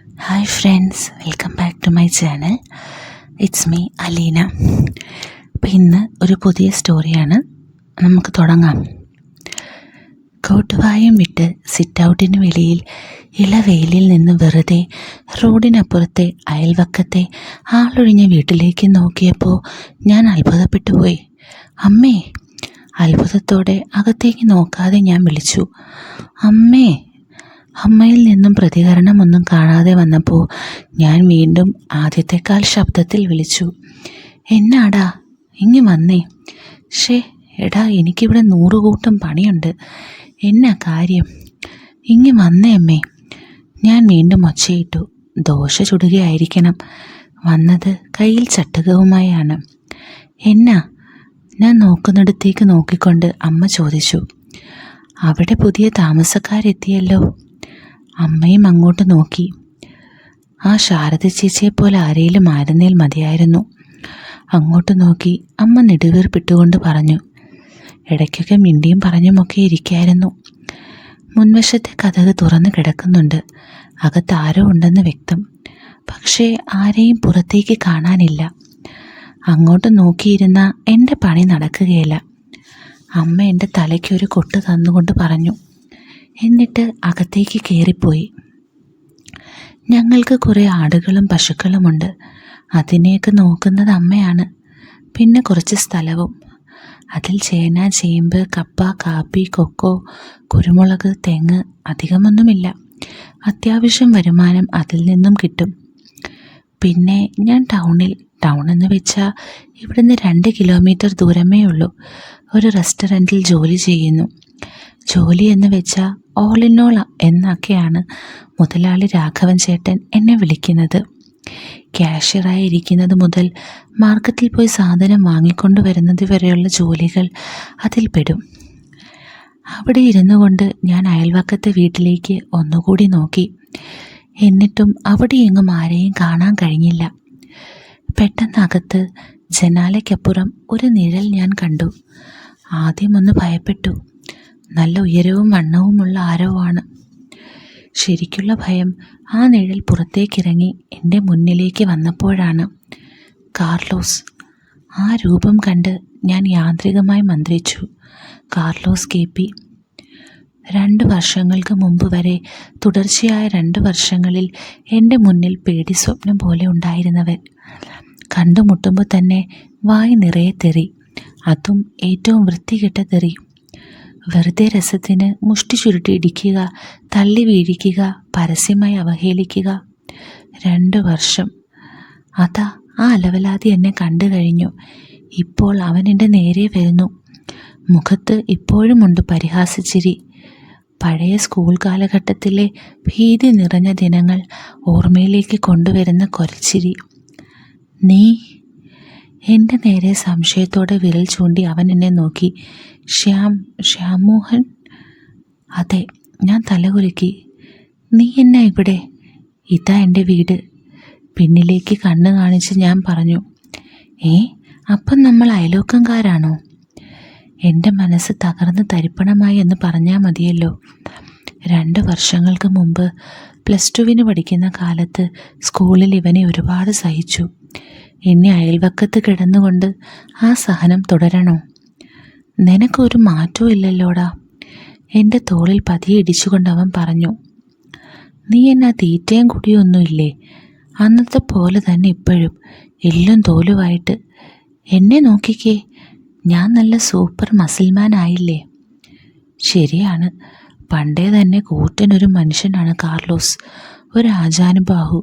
Hi friends, welcome back to my channel. It's me Aleena. അപ്പോൾ ഇന്ന് ഒരു പുതിയ സ്റ്റോറിയാണ്. നമുക്ക് തുടങ്ങാം. കോട്ടുവായും വിട്ട് സിറ്റ് ഔട്ടിന് വെളിയിൽ ഇളവെയിലിൽ നിന്ന് വെറുതെ റോഡിനപ്പുറത്തെ അയൽവക്കത്തെ ആളൊഴിഞ്ഞ വീട്ടിലേക്ക് നോക്കിയപ്പോൾ ഞാൻ അത്ഭുതപ്പെട്ടുപോയി. അമ്മേ! അത്ഭുതത്തോടെ അകത്തേക്ക് നോക്കാതെ ഞാൻ വിളിച്ചു, അമ്മേ. അമ്മയിൽ നിന്നും പ്രതികരണമൊന്നും കാണാതെ വന്നപ്പോൾ ഞാൻ വീണ്ടും ആദ്യത്തെക്കാൾ ശബ്ദത്തിൽ വിളിച്ചു, എന്നാടാ, ഇങ്ങ് വന്നേ. എടാ, എനിക്കിവിടെ 100 കൂട്ടം പണിയുണ്ട്. എന്നാ കാര്യം? ഇങ്ങ് വന്നേ അമ്മേ. ഞാൻ വീണ്ടും ഒച്ചയിട്ടു. ദോശ ചുടുകയായിരിക്കണം. വന്നത് കയ്യിൽ ചട്ടുകവുമായാണ്. എന്നാ? ഞാൻ നോക്കുന്നിടത്തേക്ക് നോക്കിക്കൊണ്ട് അമ്മ ചോദിച്ചു. അവിടെ പുതിയ താമസക്കാരെത്തിയല്ലോ. അമ്മയും അങ്ങോട്ട് നോക്കി. ആ ശാരദ ചേച്ചിയെപ്പോലെ ആരെങ്കിലും ആയിരുന്നേൽ മതിയായിരുന്നു. അങ്ങോട്ട് നോക്കി അമ്മ നെടുവീർപ്പിട്ടുകൊണ്ട് പറഞ്ഞു, ഇടയ്ക്കൊക്കെ മിണ്ടിയും പറഞ്ഞുമൊക്കെ ഇരിക്കായിരുന്നു. മുൻവശത്തെ കതക് തുറന്നു കിടക്കുന്നുണ്ട്. അകത്ത് ആരോ ഉണ്ടെന്ന് വ്യക്തം. പക്ഷേ ആരെയും പുറത്തേക്ക് കാണാനില്ല. അങ്ങോട്ട് നോക്കിയിരുന്ന എൻ്റെ പണി നടക്കുകയില്ല. അമ്മ എൻ്റെ തലയ്ക്കൊരു കൊട്ട് തന്നുകൊണ്ട് പറഞ്ഞു. എന്നിട്ട് അകത്തേക്ക് കയറിപ്പോയി. ഞങ്ങൾക്ക് കുറേ ആടുകളും പശുക്കളുമുണ്ട്. അതിനെയൊക്കെ നോക്കുന്നത് അമ്മയാണ്. പിന്നെ കുറച്ച് സ്ഥലവും. അതിൽ ചേന, ചേമ്പ്, കപ്പ, കാപ്പി, കൊക്കോ, കുരുമുളക്, തെങ്ങ്, അധികമൊന്നുമില്ല. അത്യാവശ്യം വരുമാനം അതിൽ നിന്നും കിട്ടും. പിന്നെ ഞാൻ ടൗൺ എന്ന് വെച്ചാൽ ഇവിടുന്ന് 2 കിലോമീറ്റർ ദൂരമേ ഉള്ളൂ. ഒരു റെസ്റ്റോറൻറ്റിൽ ജോലി ചെയ്യുന്നു. ജോലി എന്ന് വെച്ചാൽ ഓൾ ഇൻ ഓൾ എന്നൊക്കെയാണ് മുതലാളി രാഘവൻ ചേട്ടൻ എന്നെ വിളിക്കുന്നത്. ക്യാഷ്യറായി ഇരിക്കുന്നത് മുതൽ മാർക്കറ്റിൽ പോയി സാധനം വാങ്ങിക്കൊണ്ട് വരുന്നത് വരെയുള്ള ജോലികൾ അതിൽ പെടും. അവിടെ ഇരുന്നു കൊണ്ട് ഞാൻ അയൽവക്കത്തെ വീട്ടിലേക്ക് ഒന്നുകൂടി നോക്കി. എന്നിട്ടും അവിടെ എങ്ങും ആരെയും കാണാൻ കഴിഞ്ഞില്ല. പെട്ടെന്നകത്ത് ജനാലയ്ക്കപ്പുറം ഒരു നിഴൽ ഞാൻ കണ്ടു. ആദ്യമൊന്ന് ഭയപ്പെട്ടു. നല്ല ഉയരവും വണ്ണവുമുള്ള ആരോ ആണ്. ശരിക്കുള്ള ഭയം ആ നിഴൽ പുറത്തേക്കിറങ്ങി എൻ്റെ മുന്നിലേക്ക് വന്നപ്പോഴാണ്. കാർലോസ്. ആ രൂപം കണ്ട് ഞാൻ യാന്ത്രികമായി മന്ത്രിച്ചു, കാർലോസ് KP. 2 വർഷങ്ങൾക്ക് മുമ്പ് വരെ തുടർച്ചയായ 2 വർഷങ്ങളിൽ എൻ്റെ മുന്നിൽ പേടി സ്വപ്നം പോലെ ഉണ്ടായിരുന്നവൻ. കണ്ടുമുട്ടുമ്പോൾ തന്നെ വായി നിറയെ തെറി. അതും ഏറ്റവും വൃത്തികെട്ട തെറി. വെറുതെ രസത്തിന് മുഷ്ടി ചുരുട്ടി ഇടിക്കുക, തള്ളി വീഴിക്കുക, പരസ്യമായി അവഹേളിക്കുക. 2 വർഷം. അതാ ആ അലവലാതി എന്നെ കണ്ടു കഴിഞ്ഞു. ഇപ്പോൾ അവൻ എൻ്റെ നേരെ വരുന്നു. മുഖത്ത് ഇപ്പോഴുമുണ്ട് പരിഹാസച്ചിരി. പഴയ സ്കൂൾ കാലഘട്ടത്തിലെ ഭീതി നിറഞ്ഞ ദിനങ്ങൾ ഓർമ്മയിലേക്ക് കൊണ്ടുവരുന്ന കൊരച്ചിരി. നീ? എൻ്റെ നേരെ സംശയത്തോടെ വിരൽ ചൂണ്ടി അവൻ എന്നെ നോക്കി. ശ്യാം മോഹൻ? അതെ. ഞാൻ തലകുലുക്കി. നീ എന്നാ ഇവിടെ? ഇതാ എൻ്റെ വീട്. പിന്നിലേക്ക് കണ്ണ് കാണിച്ച് ഞാൻ പറഞ്ഞു, അപ്പം നമ്മൾ അയലോക്കംകാരാണോ? എൻ്റെ മനസ്സ് തകർന്ന് തരിപ്പണമായി എന്ന് പറഞ്ഞാൽ മതിയല്ലോ. 2 വർഷങ്ങൾക്ക് മുമ്പ് +2 പഠിക്കുന്ന കാലത്ത് സ്കൂളിൽ ഇവനെ ഒരുപാട് സഹിച്ചു. എന്നെ അയൽവക്കത്ത് കിടന്നുകൊണ്ട് ആ സഹനം തുടരണോ? നിനക്കൊരു മാറ്റവും ഇല്ലല്ലോടാ. എൻ്റെ തോളിൽ പതിയെ ഇടിച്ചുകൊണ്ട് അവൻ പറഞ്ഞു. നീ എന്നാ തീറ്റയും കുടിയൊന്നുമില്ലേ? അന്നത്തെ പോലെ തന്നെ ഇപ്പോഴും എല്ലും തോലുമായിട്ട്. എന്നെ നോക്കിക്കേ, ഞാൻ നല്ല സൂപ്പർ മസിൽമാൻ ആയില്ലേ? ശരിയാണ്. പണ്ടേ തന്നെ കൂറ്റനൊരു മനുഷ്യനാണ് കാർലോസ്. ഒരു ആജാനുബാഹു.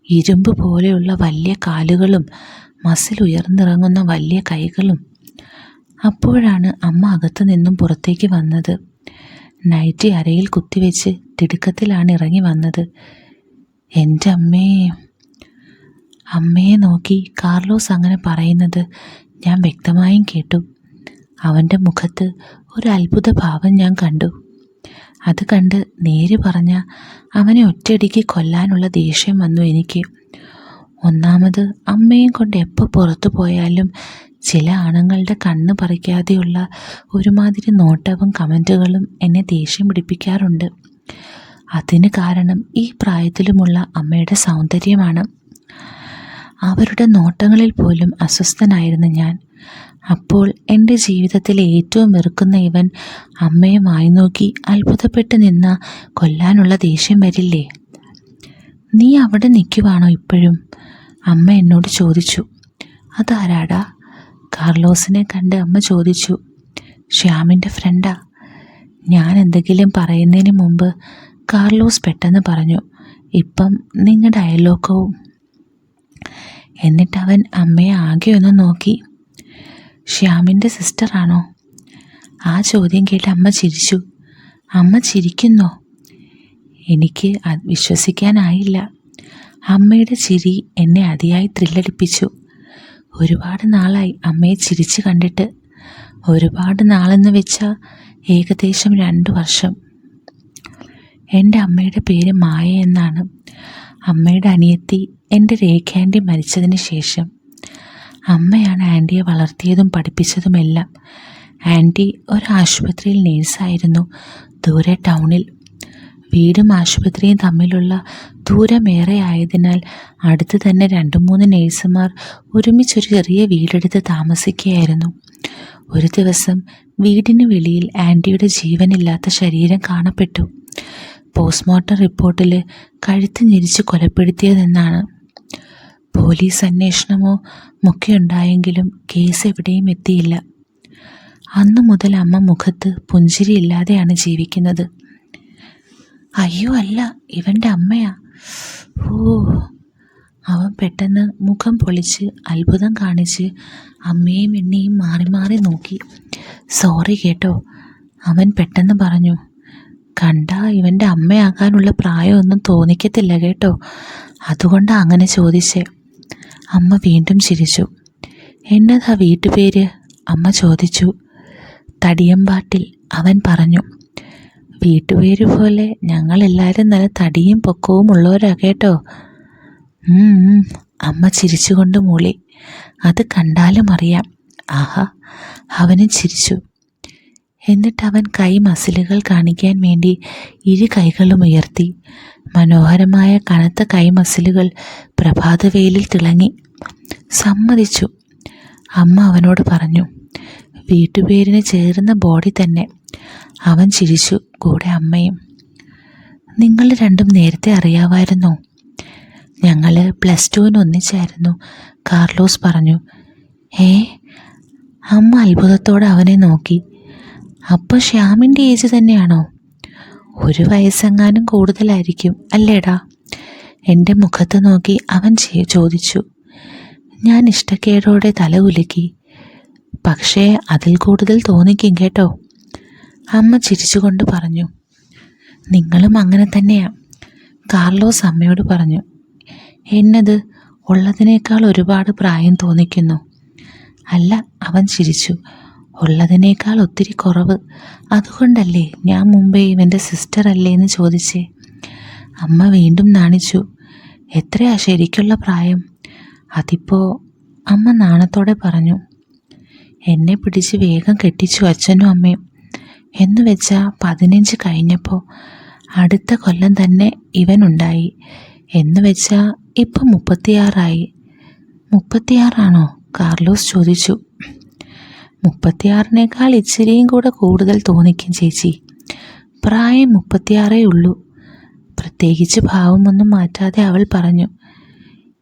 ഇരുമ്പ് പോലെയുള്ള വലിയ കാലുകളും മസിൽ ഉയർന്നിറങ്ങുന്ന വലിയ കൈകളും. അപ്പോഴാണ് അമ്മ അകത്തു നിന്നും പുറത്തേക്ക് വന്നത്. നൈറ്റി അരയിൽ കുത്തിവെച്ച് തിടുക്കത്തിലാണ് ഇറങ്ങി വന്നത്. എൻ്റെ അമ്മേ! അമ്മയെ നോക്കി കാർലോസ് അങ്ങനെ പറയുന്നത് ഞാൻ വ്യക്തമായും കേട്ടു. അവൻ്റെ മുഖത്ത് ഒരു അത്ഭുത ഭാവം ഞാൻ കണ്ടു. അത് കണ്ട് നേര് പറഞ്ഞാൽ അവനെ ഒറ്റയടിക്ക് കൊല്ലാനുള്ള ദേഷ്യം വന്നു എനിക്ക്. ഒന്നാമത് അമ്മയും കൊണ്ട് എപ്പോൾ പുറത്തു പോയാലും ചില ആണുങ്ങളുടെ കണ്ണ് പറിക്കാതെയുള്ള ഒരുമാതിരി നോട്ടവും കമൻറ്റുകളും എന്നെ ദേഷ്യം പിടിപ്പിക്കാറുണ്ട്. അതിന് കാരണം ഈ പ്രായത്തിലുമുള്ള അമ്മയുടെ സൗന്ദര്യമാണ്. അവരുടെ നോട്ടങ്ങളിൽ പോലും അസ്വസ്ഥനായിരുന്നു ഞാൻ. അപ്പോൾ എൻ്റെ ജീവിതത്തിലെ ഏറ്റവും വെറുക്കുന്ന ഇവൻ അമ്മയെ വായി നോക്കി അത്ഭുതപ്പെട്ട് നിന്ന കൊല്ലാനുള്ള ദേഷ്യം വരില്ലേ? നീ അവിടെ നിൽക്കുവാണോ ഇപ്പോഴും? അമ്മ എന്നോട് ചോദിച്ചു. അതാരാടാ? കാർലോസിനെ കണ്ട് അമ്മ ചോദിച്ചു. ശ്യാമിൻ്റെ ഫ്രണ്ടാ. ഞാൻ എന്തെങ്കിലും പറയുന്നതിന് മുമ്പ് കാർലോസ് പെട്ടെന്ന് പറഞ്ഞു, ഇപ്പം നിങ്ങളുടെ അയൽവക്കവും. എന്നിട്ടവൻ അമ്മയെ ആകെ ഒന്ന് നോക്കി. ശ്യാമിൻ്റെ സിസ്റ്ററാണോ? ആ ചോദ്യം കേട്ട് അമ്മ ചിരിച്ചു. അമ്മ ചിരിക്കുന്നോ? എനിക്ക് വിശ്വസിക്കാനായില്ല. അമ്മയുടെ ചിരി എന്നെ അതിയായി ത്രില്ലടിപ്പിച്ചു. ഒരുപാട് നാളായി അമ്മയെ ചിരിച്ചു കണ്ടിട്ട്. ഒരുപാട് നാളെന്ന് വെച്ചാൽ ഏകദേശം 2 വർഷം. എൻ്റെ അമ്മയുടെ പേര് മായ എന്നാണ്. അമ്മയുടെ അനിയത്തി എൻ്റെ രേഖാൻറ്റി മരിച്ചതിന് ശേഷം. അമ്മയാണ് ആൻറ്റിയെ വളർത്തിയതും പഠിപ്പിച്ചതുമെല്ലാം. ആൻറ്റി ഒരാശുപത്രിയിൽ നേഴ്സായിരുന്നു, ദൂരെ ടൗണിൽ. വീടും ആശുപത്രിയും തമ്മിലുള്ള ദൂരമേറെ ആയതിനാൽ അടുത്ത് തന്നെ 2-3 നേഴ്സുമാർ ഒരുമിച്ചൊരു ചെറിയ വീടെടുത്ത് താമസിക്കുകയായിരുന്നു. ഒരു ദിവസം വീടിന് വെളിയിൽ ആൻറ്റിയുടെ ജീവനില്ലാത്ത ശരീരം കാണപ്പെട്ടു. പോസ്റ്റ്മോർട്ടം റിപ്പോർട്ടിൽ കഴുത്ത് ഞെരിച്ച് കൊലപ്പെടുത്തിയതെന്നാണ്. പോലീസ് അന്വേഷണമോ ഒക്കെ ഉണ്ടായെങ്കിലും കേസ് എവിടെയും എത്തിയില്ല. അന്നു മുതൽ അമ്മ മുഖത്ത് പുഞ്ചിരിയില്ലാതെയാണ് ജീവിക്കുന്നത്. അയ്യോ അല്ല, ഇവൻ്റെ അമ്മയാ. ഓ! അവൻ പെട്ടെന്ന് മുഖം പൊളിച്ച് അത്ഭുതം കാണിച്ച് അമ്മയും എന്നെയും മാറി മാറി നോക്കി. സോറി കേട്ടോ, അവൻ പെട്ടെന്ന് പറഞ്ഞു. കണ്ടാ ഇവൻ്റെ അമ്മയാകാനുള്ള പ്രായമൊന്നും തോന്നിക്കത്തില്ല കേട്ടോ, അതുകൊണ്ടാണ് അങ്ങനെ ചോദിച്ചേ. അമ്മ വീണ്ടും ചിരിച്ചു. എന്നതാ വീട്ടുപേര്? അമ്മ ചോദിച്ചു. തടിയമ്പാട്ടിൽ, അവൻ പറഞ്ഞു. വീട്ടുപേര് പോലെ ഞങ്ങളെല്ലാവരും നല്ല തടിയും പൊക്കവും ഉള്ളവരാ കേട്ടോ. അമ്മ ചിരിച്ചുകൊണ്ട് മൂളി. അത് കണ്ടാലും അറിയാം. ആഹാ, അവനും ചിരിച്ചു. എന്നിട്ട് അവൻ കൈ മസിലുകൾ കാണിക്കാൻ വേണ്ടി 2 കൈകളും ഉയർത്തി. മനോഹരമായ കനത്ത കൈ മസിലുകൾ പ്രഭാതവെയിലിൽ തിളങ്ങി. സമ്മതിച്ചു. അമ്മ അവനോട് പറഞ്ഞു. വീട്ടുപേരിന് ചേർന്ന ബോഡി തന്നെ. അവൻ ചിരിച്ചു, കൂടെ അമ്മയും. നിങ്ങൾ രണ്ടും നേരത്തെ അറിയാമായിരുന്നോ? ഞങ്ങൾ +2 ഒന്നിച്ചായിരുന്നു, കാർലോസ് പറഞ്ഞു. അമ്മ അത്ഭുതത്തോടെ അവനെ നോക്കി. അപ്പോൾ ശ്യാമിൻ്റെ ഏജ് തന്നെയാണോ? 1 വയസ്സെങ്ങാനും കൂടുതലായിരിക്കും അല്ലേടാ? എൻ്റെ മുഖത്ത് നോക്കി അവൻ ചോദിച്ചു. ഞാൻ ഇഷ്ടക്കേടോടെ തല കുലുക്കി. പക്ഷേ അതിൽ കൂടുതൽ തോന്നിക്കും കേട്ടോ, അമ്മ ചിരിച്ചുകൊണ്ട് പറഞ്ഞു. നിങ്ങളും അങ്ങനെ തന്നെയാ, കാർലോസ് അമ്മയോട് പറഞ്ഞു. എന്നത് ഉള്ളതിനേക്കാൾ ഒരുപാട് പ്രായം തോന്നിക്കുന്നു. അല്ല, അവൻ ചിരിച്ചു. ഉള്ളതിനേക്കാൾ ഒത്തിരി കുറവ്. അതുകൊണ്ടല്ലേ ഞാൻ മുമ്പേ ഇവൻ്റെ സിസ്റ്റർ അല്ലേ എന്ന് ചോദിച്ചേ. അമ്മ വീണ്ടും നാണിച്ചു. എത്രയാ ശരിക്കുള്ള പ്രായം? അതിപ്പോൾ, അമ്മ നാണത്തോടെ പറഞ്ഞു. എന്നെ പിടിച്ച് വേഗം കെട്ടിച്ചു അച്ഛനും അമ്മയും. എന്ന് വെച്ചാൽ 15 കഴിഞ്ഞപ്പോൾ അടുത്ത കൊല്ലം തന്നെ ഇവനുണ്ടായി. എന്ന് വെച്ചാൽ ഇപ്പം 36 36ആണോ? കാർലോസ് ചോദിച്ചു. 36നേക്കാൾ ഇച്ചിരിയും കൂടെ കൂടുതൽ തോന്നിക്കും ചേച്ചി. പ്രായം 36 ഉള്ളൂ. പ്രത്യേകിച്ച് ഭാവമൊന്നും മാറ്റാതെ അവൾ പറഞ്ഞു.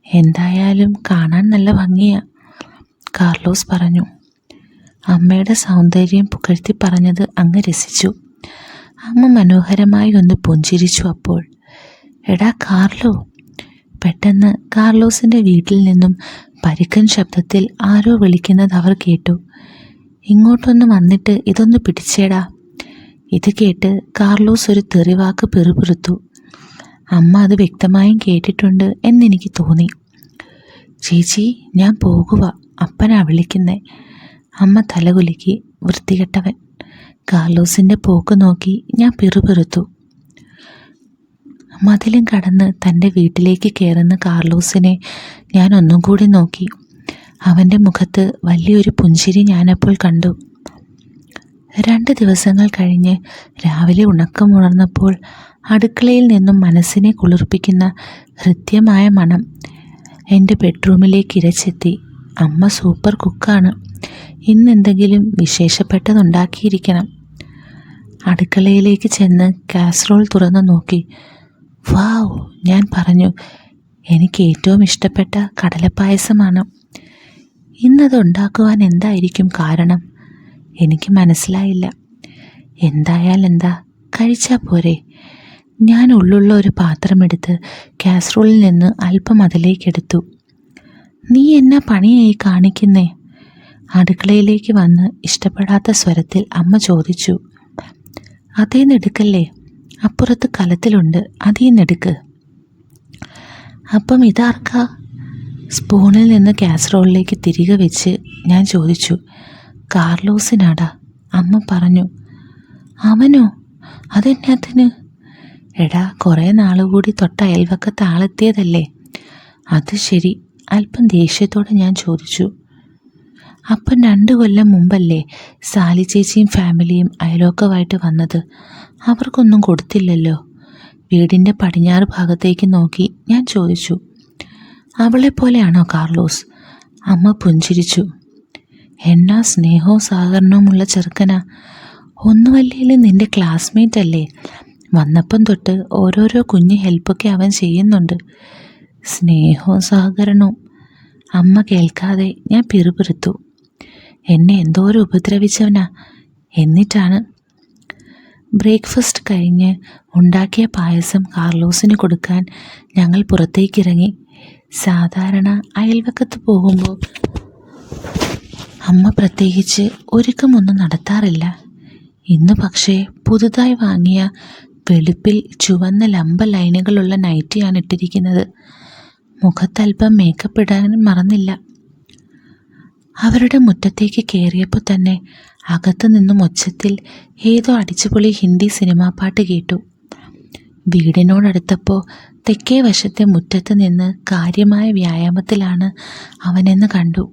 എന്തായാലും കാണാൻ നല്ല ഭംഗിയാ, കാർലോസ് പറഞ്ഞു. അമ്മയുടെ സൗന്ദര്യം പുകഴ്ത്തി പറഞ്ഞത് അങ്ങ് രസിച്ചു. അമ്മ മനോഹരമായി ഒന്ന് പുഞ്ചിരിച്ചു. അപ്പോൾ, എടാ കാർലോ! പെട്ടെന്ന് കാർലോസിൻ്റെ വീട്ടിൽ നിന്നും പരുക്കൻ ശബ്ദത്തിൽ ആരോ വിളിക്കുന്നത് അവർ കേട്ടു. ഇങ്ങോട്ടൊന്ന് വന്നിട്ട് ഇതൊന്ന് പിടിച്ചേടാ. ഇത് കേട്ട് കാർലോസ് ഒരു തെറിവാക്ക് പിറുപിറുത്തു. അമ്മ അത് വ്യക്തമായും കേട്ടിട്ടുണ്ട് എന്നെനിക്ക് തോന്നി. ചേച്ചി, ഞാൻ പോകുക, അപ്പനാ വിളിക്കുന്നേ. അമ്മ തലകുലുക്കി. വൃത്തികെട്ടവൻ. കാർലോസിൻ്റെ പോക്ക് നോക്കി ഞാൻ പിറുപിറുത്തു. മതിലും കടന്ന് തൻ്റെ വീട്ടിലേക്ക് കയറുന്ന കാർലോസിനെ ഞാൻ ഒന്നും കൂടി നോക്കി. അവൻ്റെ മുഖത്ത് വലിയൊരു പുഞ്ചിരി ഞാനപ്പോൾ കണ്ടു. 2 ദിവസങ്ങൾ കഴിഞ്ഞ് രാവിലെ ഉണർന്നപ്പോൾ അടുക്കളയിൽ നിന്നും മനസ്സിനെ കുളിർപ്പിക്കുന്ന ഹൃദ്യമായ മണം എൻ്റെ ബെഡ്റൂമിലേക്ക് ഇരച്ചെത്തി. അമ്മ സൂപ്പർ കുക്കാണ്. ഇന്നെന്തെങ്കിലും വിശേഷപ്പെട്ടതുണ്ടാക്കിയിരിക്കണം. അടുക്കളയിലേക്ക് ചെന്ന് കാസറോൾ തുറന്നു നോക്കി. വാവ്, ഞാൻ പറഞ്ഞു. എനിക്ക് ഏറ്റവും ഇഷ്ടപ്പെട്ട കടലപ്പായസമാണ്. ഇന്നത് ഉണ്ടാക്കുവാൻ എന്തായിരിക്കും കാരണം? എനിക്ക് മനസ്സിലായില്ല. എന്തായാലെന്താ, കഴിച്ചാൽ പോരെ. ഞാൻ ഉള്ളുള്ള ഒരു പാത്രമെടുത്ത് കാസറോളിൽ നിന്ന് അല്പം അതിലേക്കെടുത്തു. നീ എന്നാ പണിയായി കാണിക്കുന്നേ? അടുക്കളയിലേക്ക് വന്ന് ഇഷ്ടപ്പെടാത്ത സ്വരത്തിൽ അമ്മ ചോദിച്ചു. അതേന്നെടുക്കല്ലേ, അപ്പുറത്ത് കലത്തിലുണ്ട്, അതീന്നെടുക്ക്. അപ്പം ഇതാർക്കാ? സ്പൂണിൽ നിന്ന് കാസറോളിലേക്ക് തിരികെ വെച്ച് ഞാൻ ചോദിച്ചു. കാർലോസിനാടാ, അമ്മ പറഞ്ഞു. അവനോ? അതെന്നാത്തിന്? എടാ, കുറേ നാളുകൂടി തൊട്ട അയൽവക്കത്ത് ആളെത്തിയതല്ലേ. അത് ശരി, അല്പം ദേഷ്യത്തോടെ ഞാൻ ചോദിച്ചു. അപ്പം 2 കൊല്ലം മുമ്പല്ലേ സാലി ചേച്ചിയും ഫാമിലിയും അയലോക്കമായിട്ട് വന്നത്? അവർക്കൊന്നും കൊടുത്തില്ലല്ലോ. വീടിൻ്റെ പടിഞ്ഞാറ് ഭാഗത്തേക്ക് നോക്കി ഞാൻ ചോദിച്ചു. അവളെപ്പോലെയാണോ കാർലോസ്? അമ്മ പുഞ്ചിരിച്ചു. എന്നാ സ്നേഹവും സഹകരണവുമുള്ള ചെറുക്കനാ. ഒന്നുമല്ലേലും നിൻ്റെ ക്ലാസ്മേറ്റ് അല്ലേ. വന്നപ്പം തൊട്ട് ഓരോരോ കുഞ്ഞു ഹെൽപ്പൊക്കെ അവൻ ചെയ്യുന്നുണ്ട്. സ്നേഹവും സഹകരണവും. അമ്മ കേൾക്കാതെ ഞാൻ പിറുപിറുത്തു. എന്നെ എന്തോരം ഉപദ്രവിച്ചവനാ. എന്നിട്ടാണ്. ബ്രേക്ക്ഫാസ്റ്റ് കഴിഞ്ഞ് ഉണ്ടാക്കിയ പായസം കാർലോസിന് കൊടുക്കാൻ ഞങ്ങൾ പുറത്തേക്കിറങ്ങി. സാധാരണ അയൽവക്കത്ത് പോകുമ്പോൾ അമ്മ പ്രത്യേകിച്ച് ഒരുക്കമൊന്നും നടത്താറില്ല. ഇന്ന് പക്ഷേ പുതുതായി വാങ്ങിയ വെളുപ്പിൽ ചുവന്ന ലംബ ലൈനുകളുള്ള നൈറ്റിയാണ് ഇട്ടിരിക്കുന്നത്. മുഖത്തല്പം മേക്കപ്പ് ഇടാൻ മറന്നില്ല. അവരുടെ മുറ്റത്തേക്ക് കയറിയപ്പോൾ തന്നെ അകത്തു നിന്നും ഉച്ചത്തിൽ ഏതോ അടിച്ചുപൊളി ഹിന്ദി സിനിമാ പാട്ട് കേട്ടു. വീടിനോടടുത്തപ്പോൾ തെക്കേ വശത്തെ മുറ്റത്ത് നിന്ന് കാര്യമായ വ്യായാമത്തിലാണ് അവനെന്ന് കണ്ടു.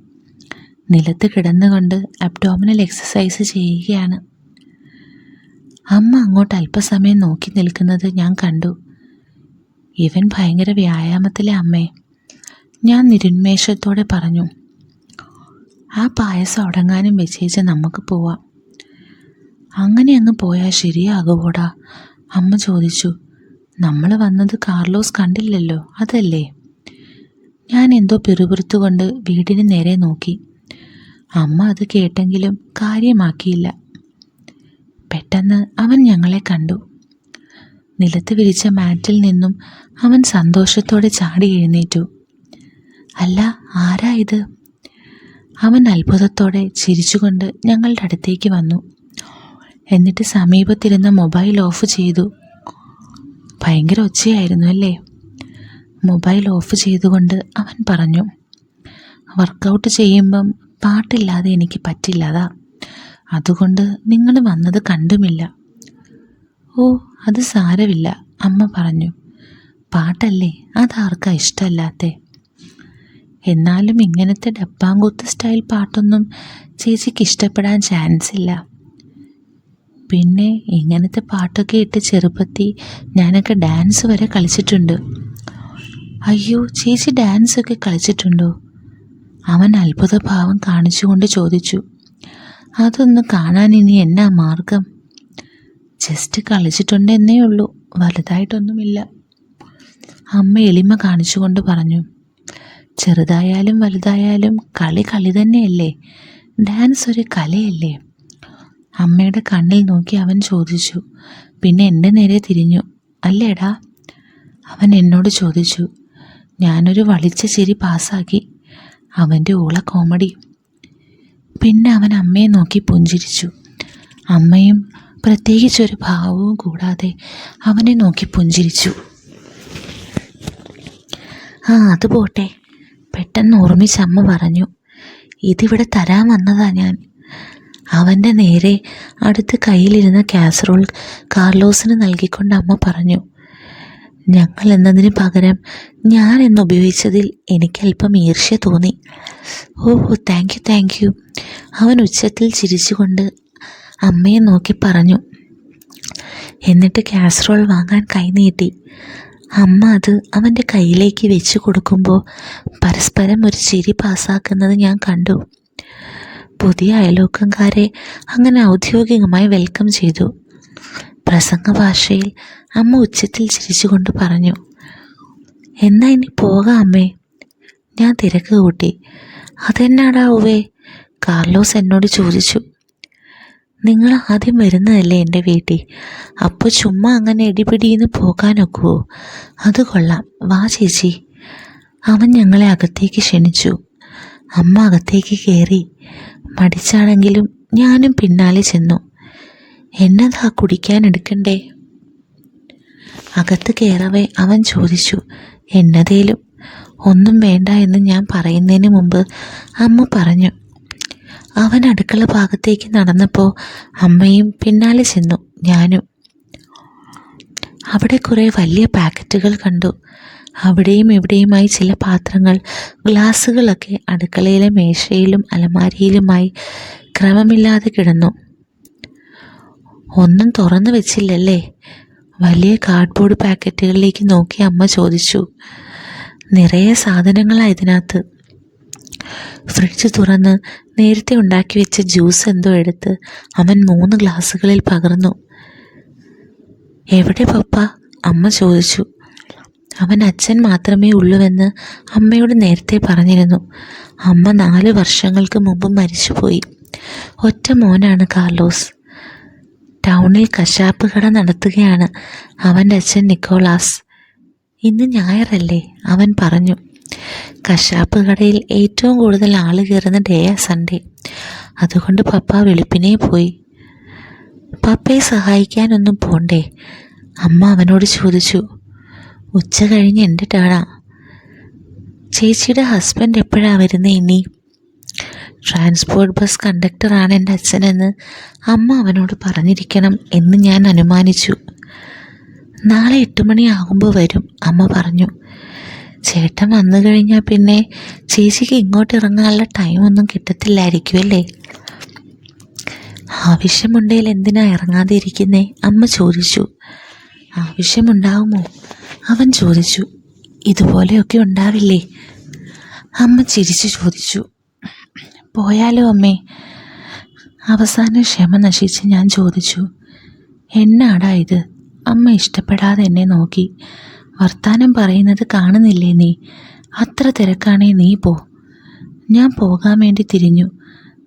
നിലത്ത് കിടന്നുകൊണ്ട് അബ്ഡോമിനൽ എക്സസൈസ് ചെയ്യുകയാണ്. അമ്മ അങ്ങോട്ട് അല്പസമയം നോക്കി നിൽക്കുന്നത് ഞാൻ കണ്ടു. ഇവൻ ഭയങ്കര വ്യായാമത്തിലെ അമ്മേ, ഞാൻ നിരുന്മേഷത്തോടെ പറഞ്ഞു. ആ പായസം അടങ്ങാനും വെച്ചേച്ച് നമുക്ക് പോവാം. അങ്ങനെ അങ്ങ് പോയാൽ ശരിയാകുമോടാ? അമ്മ ചോദിച്ചു. നമ്മൾ വന്നത് കാർലോസ് കണ്ടില്ലല്ലോ, അതല്ലേ? ഞാൻ എന്തോ പിറുപിറുത്തുകൊണ്ട് വീടിന് നേരെ നോക്കി. അമ്മ അത് കേട്ടെങ്കിലും കാര്യമാക്കിയില്ല. പെട്ടെന്ന് അവൻ ഞങ്ങളെ കണ്ടു. നിലത്ത് വിരിച്ച മാറ്റിൽ നിന്നും അവൻ സന്തോഷത്തോടെ ചാടി എഴുന്നേറ്റു. അല്ല, ആരാ ഇത്? അവൻ അത്ഭുതത്തോടെ ചിരിച്ചുകൊണ്ട് ഞങ്ങളുടെ അടുത്തേക്ക് വന്നു. എന്നിട്ട് സമീപത്തിരുന്ന മൊബൈൽ ഓഫ് ചെയ്തു. ഭയങ്കര ഒച്ചയായിരുന്നു അല്ലേ? മൊബൈൽ ഓഫ് ചെയ്തുകൊണ്ട് അവൻ പറഞ്ഞു. വർക്കൗട്ട് ചെയ്യുമ്പം പാട്ടില്ലാതെ എനിക്ക് പറ്റില്ലതാ. അതുകൊണ്ട് നിങ്ങൾ വന്നത് കണ്ടുമില്ല. ഓ, അത് സാരമില്ല, അമ്മ പറഞ്ഞു. പാട്ടല്ലേ, അതാർക്കാ ഇഷ്ടമല്ലാത്തേ? എന്നാലും ഇങ്ങനത്തെ ഡപ്പാങ്കൂത്ത് സ്റ്റൈൽ പാട്ടൊന്നും ചേച്ചിക്ക് ഇഷ്ടപ്പെടാൻ ചാൻസ് ഇല്ല. പിന്നെ ഇങ്ങനത്തെ പാട്ടൊക്കെ ഇട്ട് ചെറുപ്പത്തിൽ ഞാനൊക്കെ ഡാൻസ് വരെ കളിച്ചിട്ടുണ്ട്. അയ്യോ, ചേച്ചി ഡാൻസൊക്കെ കളിച്ചിട്ടുണ്ടോ? അവൻ അത്ഭുതഭാവം കാണിച്ചുകൊണ്ട് ചോദിച്ചു. അതൊന്ന് കാണാൻ ഇനി എന്നാ മാർഗം? ജസ്റ്റ് കളിച്ചിട്ടുണ്ടെന്നേ ഉള്ളൂ, വലുതായിട്ടൊന്നുമില്ല, അമ്മ എളിമ കാണിച്ചുകൊണ്ട് പറഞ്ഞു. ചെറുതായാലും വലുതായാലും കളി കളി തന്നെയല്ലേ. ഡാൻസ് ഒരു കലയല്ലേ? അമ്മയുടെ കണ്ണിൽ നോക്കി അവൻ ചോദിച്ചു. പിന്നെ എൻ്റെ നേരെ തിരിഞ്ഞു. അല്ലേടാ? അവൻ എന്നോട് ചോദിച്ചു. ഞാനൊരു വളിച്ച ചിരി പാസ്സാക്കി. അവൻ്റെ ഊള കോമഡി. പിന്നെ അവൻ അമ്മയെ നോക്കി പുഞ്ചിരിച്ചു. അമ്മയും പ്രത്യേകിച്ചൊരു ഭാവവും കൂടാതെ അവനെ നോക്കി പുഞ്ചിരിച്ചു. ആ, അത് പോട്ടെ. പെട്ടെന്ന് ഓർമ്മിച്ച അമ്മ പറഞ്ഞു. ഇതിവിടെ തരാൻ വന്നതാ ഞാൻ. അവൻ്റെ നേരെ അടുത്ത് കയ്യിലിരുന്ന കാസറോൾ കാർലോസിന് നൽകിക്കൊണ്ട് അമ്മ പറഞ്ഞു. ഞങ്ങൾ എന്നതിന് പകരം ഞാൻ എന്നുപയോഗിച്ചതിൽ എനിക്കല്പം ഈർഷ്യ തോന്നി. ഓ, താങ്ക് യു അവൻ ഉച്ചത്തിൽ ചിരിച്ചുകൊണ്ട് അമ്മയെ നോക്കി പറഞ്ഞു. എന്നിട്ട് കാസറോൾ വാങ്ങാൻ കൈനീട്ടി. അമ്മ അത് അവൻ്റെ കയ്യിലേക്ക് വെച്ച് കൊടുക്കുമ്പോൾ പരസ്പരം ഒരു ചിരി പാസ്സാക്കുന്നത് ഞാൻ കണ്ടു. പുതിയ അയൽവക്കംകാരെ അങ്ങനെ ഔദ്യോഗികമായി വെൽക്കം ചെയ്തു. പ്രസംഗ ഭാഷയിൽ അമ്മ ഉച്ചത്തിൽ ചിരിച്ചുകൊണ്ട് പറഞ്ഞു, എന്നാ ഇനി പോകാം അമ്മേ. ഞാൻ തിരക്ക് കൂട്ടി. അതെന്നാടാ ഉവേ? കാർലോസ് എന്നോട് ചോദിച്ചു. നിങ്ങൾ ആദ്യം വരുന്നതല്ലേ എൻ്റെ വീട്ടിൽ, അപ്പോൾ ചുമ്മാ അങ്ങനെ ഇടിപിടിയിന്ന് പോകാനൊക്കുവോ? അത് കൊള്ളാം, വാ ചേച്ചി. അവൻ ഞങ്ങളെ അകത്തേക്ക് ക്ഷണിച്ചു. അമ്മ അകത്തേക്ക് കയറി. മടിച്ചാണെങ്കിലും ഞാനും പിന്നാലെ ചെന്നു. എന്നതാ കുടിക്കാൻ എടുക്കണ്ടേ? അകത്ത് കയറവേ അവൻ ചോദിച്ചു. എന്നതേലും. ഒന്നും വേണ്ട എന്ന് ഞാൻ പറയുന്നതിന് മുമ്പ് അമ്മ പറഞ്ഞു. അവൻ അടുക്കള ഭാഗത്തേക്ക് നടന്നപ്പോൾ അമ്മയും പിന്നാലെ ചെന്നു, ഞാനും. അവിടെ കുറേ വലിയ പാക്കറ്റുകൾ കണ്ടു. അവിടെയും ഇവിടെയുമായി ചില പാത്രങ്ങൾ, ഗ്ലാസ്സുകളൊക്കെ അടുക്കളയിലെ മേശയിലും അലമാരിയിലുമായി ക്രമമില്ലാതെ കിടന്നു. ഒന്നും തുറന്നു വെച്ചില്ലല്ലേ? വലിയ കാർഡ്ബോർഡ് പാക്കറ്റുകളിലേക്ക് നോക്കി അമ്മ ചോദിച്ചു. നിറയെ സാധനങ്ങളാണ് ഇതിനകത്ത്. ഫ്രിഡ്ജ് തുറന്ന് നേരത്തെ ഉണ്ടാക്കി വെച്ച ജ്യൂസ് എന്തോ എടുത്ത് അവൻ 3 ഗ്ലാസ്സുകളിൽ പകർന്നു. എവിടെ പപ്പ? അമ്മ ചോദിച്ചു. അവൻ അച്ഛൻ മാത്രമേ ഉള്ളൂവെന്ന് അമ്മയോട് നേരത്തെ പറഞ്ഞിരുന്നു. അമ്മ 4 വർഷങ്ങൾക്ക് മുമ്പ് മരിച്ചുപോയി. ഒറ്റ മോനാണ് കാർലോസ്. ടൗണിൽ കശാപ്പ് കട നടത്തുകയാണ് അവൻ്റെ അച്ഛൻ നിക്കോളാസ്. ഇന്ന് ഞായറല്ലേ? അവൻ പറഞ്ഞു. കശാപ്പ് കടയിൽ ഏറ്റവും കൂടുതൽ ആൾ കയറുന്ന ഡേയാ സൺഡേ. അതുകൊണ്ട് പപ്പ വെളുപ്പിനെ പോയി. പപ്പയെ സഹായിക്കാനൊന്നും പോണ്ടേ? അമ്മ അവനോട് ചോദിച്ചു. ഉച്ച കഴിഞ്ഞ് എൻ്റെ ടേണാ. ചേച്ചിയുടെ ഹസ്ബൻഡ് എപ്പോഴാണ് വരുന്നത് ഇനി? ട്രാൻസ്പോർട്ട് ബസ് കണ്ടക്ടറാണ് എൻ്റെ അച്ഛനെന്ന് അമ്മ അവനോട് പറഞ്ഞിരിക്കണം എന്ന് ഞാൻ അനുമാനിച്ചു. നാളെ 8 മണിയാകുമ്പോൾ വരും, അമ്മ പറഞ്ഞു. ചേട്ടൻ വന്നു കഴിഞ്ഞാൽ പിന്നെ ചേച്ചിക്ക് ഇങ്ങോട്ട് ഇറങ്ങാനുള്ള ടൈമൊന്നും കിട്ടത്തില്ലായിരിക്കുമല്ലേ? ആവശ്യമുണ്ടെങ്കിൽ എന്തിനാ ഇറങ്ങാതെ ഇരിക്കുന്നേ? അമ്മ ചോദിച്ചു. ആവശ്യമുണ്ടാവുമോ? അവൻ ചോദിച്ചു. ഇതുപോലെയൊക്കെ ഉണ്ടാവില്ലേ? അമ്മ ചിരിച്ചു ചോദിച്ചു. പോയാലോ അമ്മേ? അവസാനം ക്ഷമ നശിച്ച് ഞാൻ ചോദിച്ചു. എന്നാടാ ഇത്? അമ്മ ഇഷ്ടപ്പെടാതെ എന്നെ നോക്കി. വർത്താനം പറയുന്നത് കാണുന്നില്ലേ നീ? അത്ര തിരക്കാണേ നീ പോ. ഞാൻ പോകാൻ വേണ്ടി തിരിഞ്ഞു.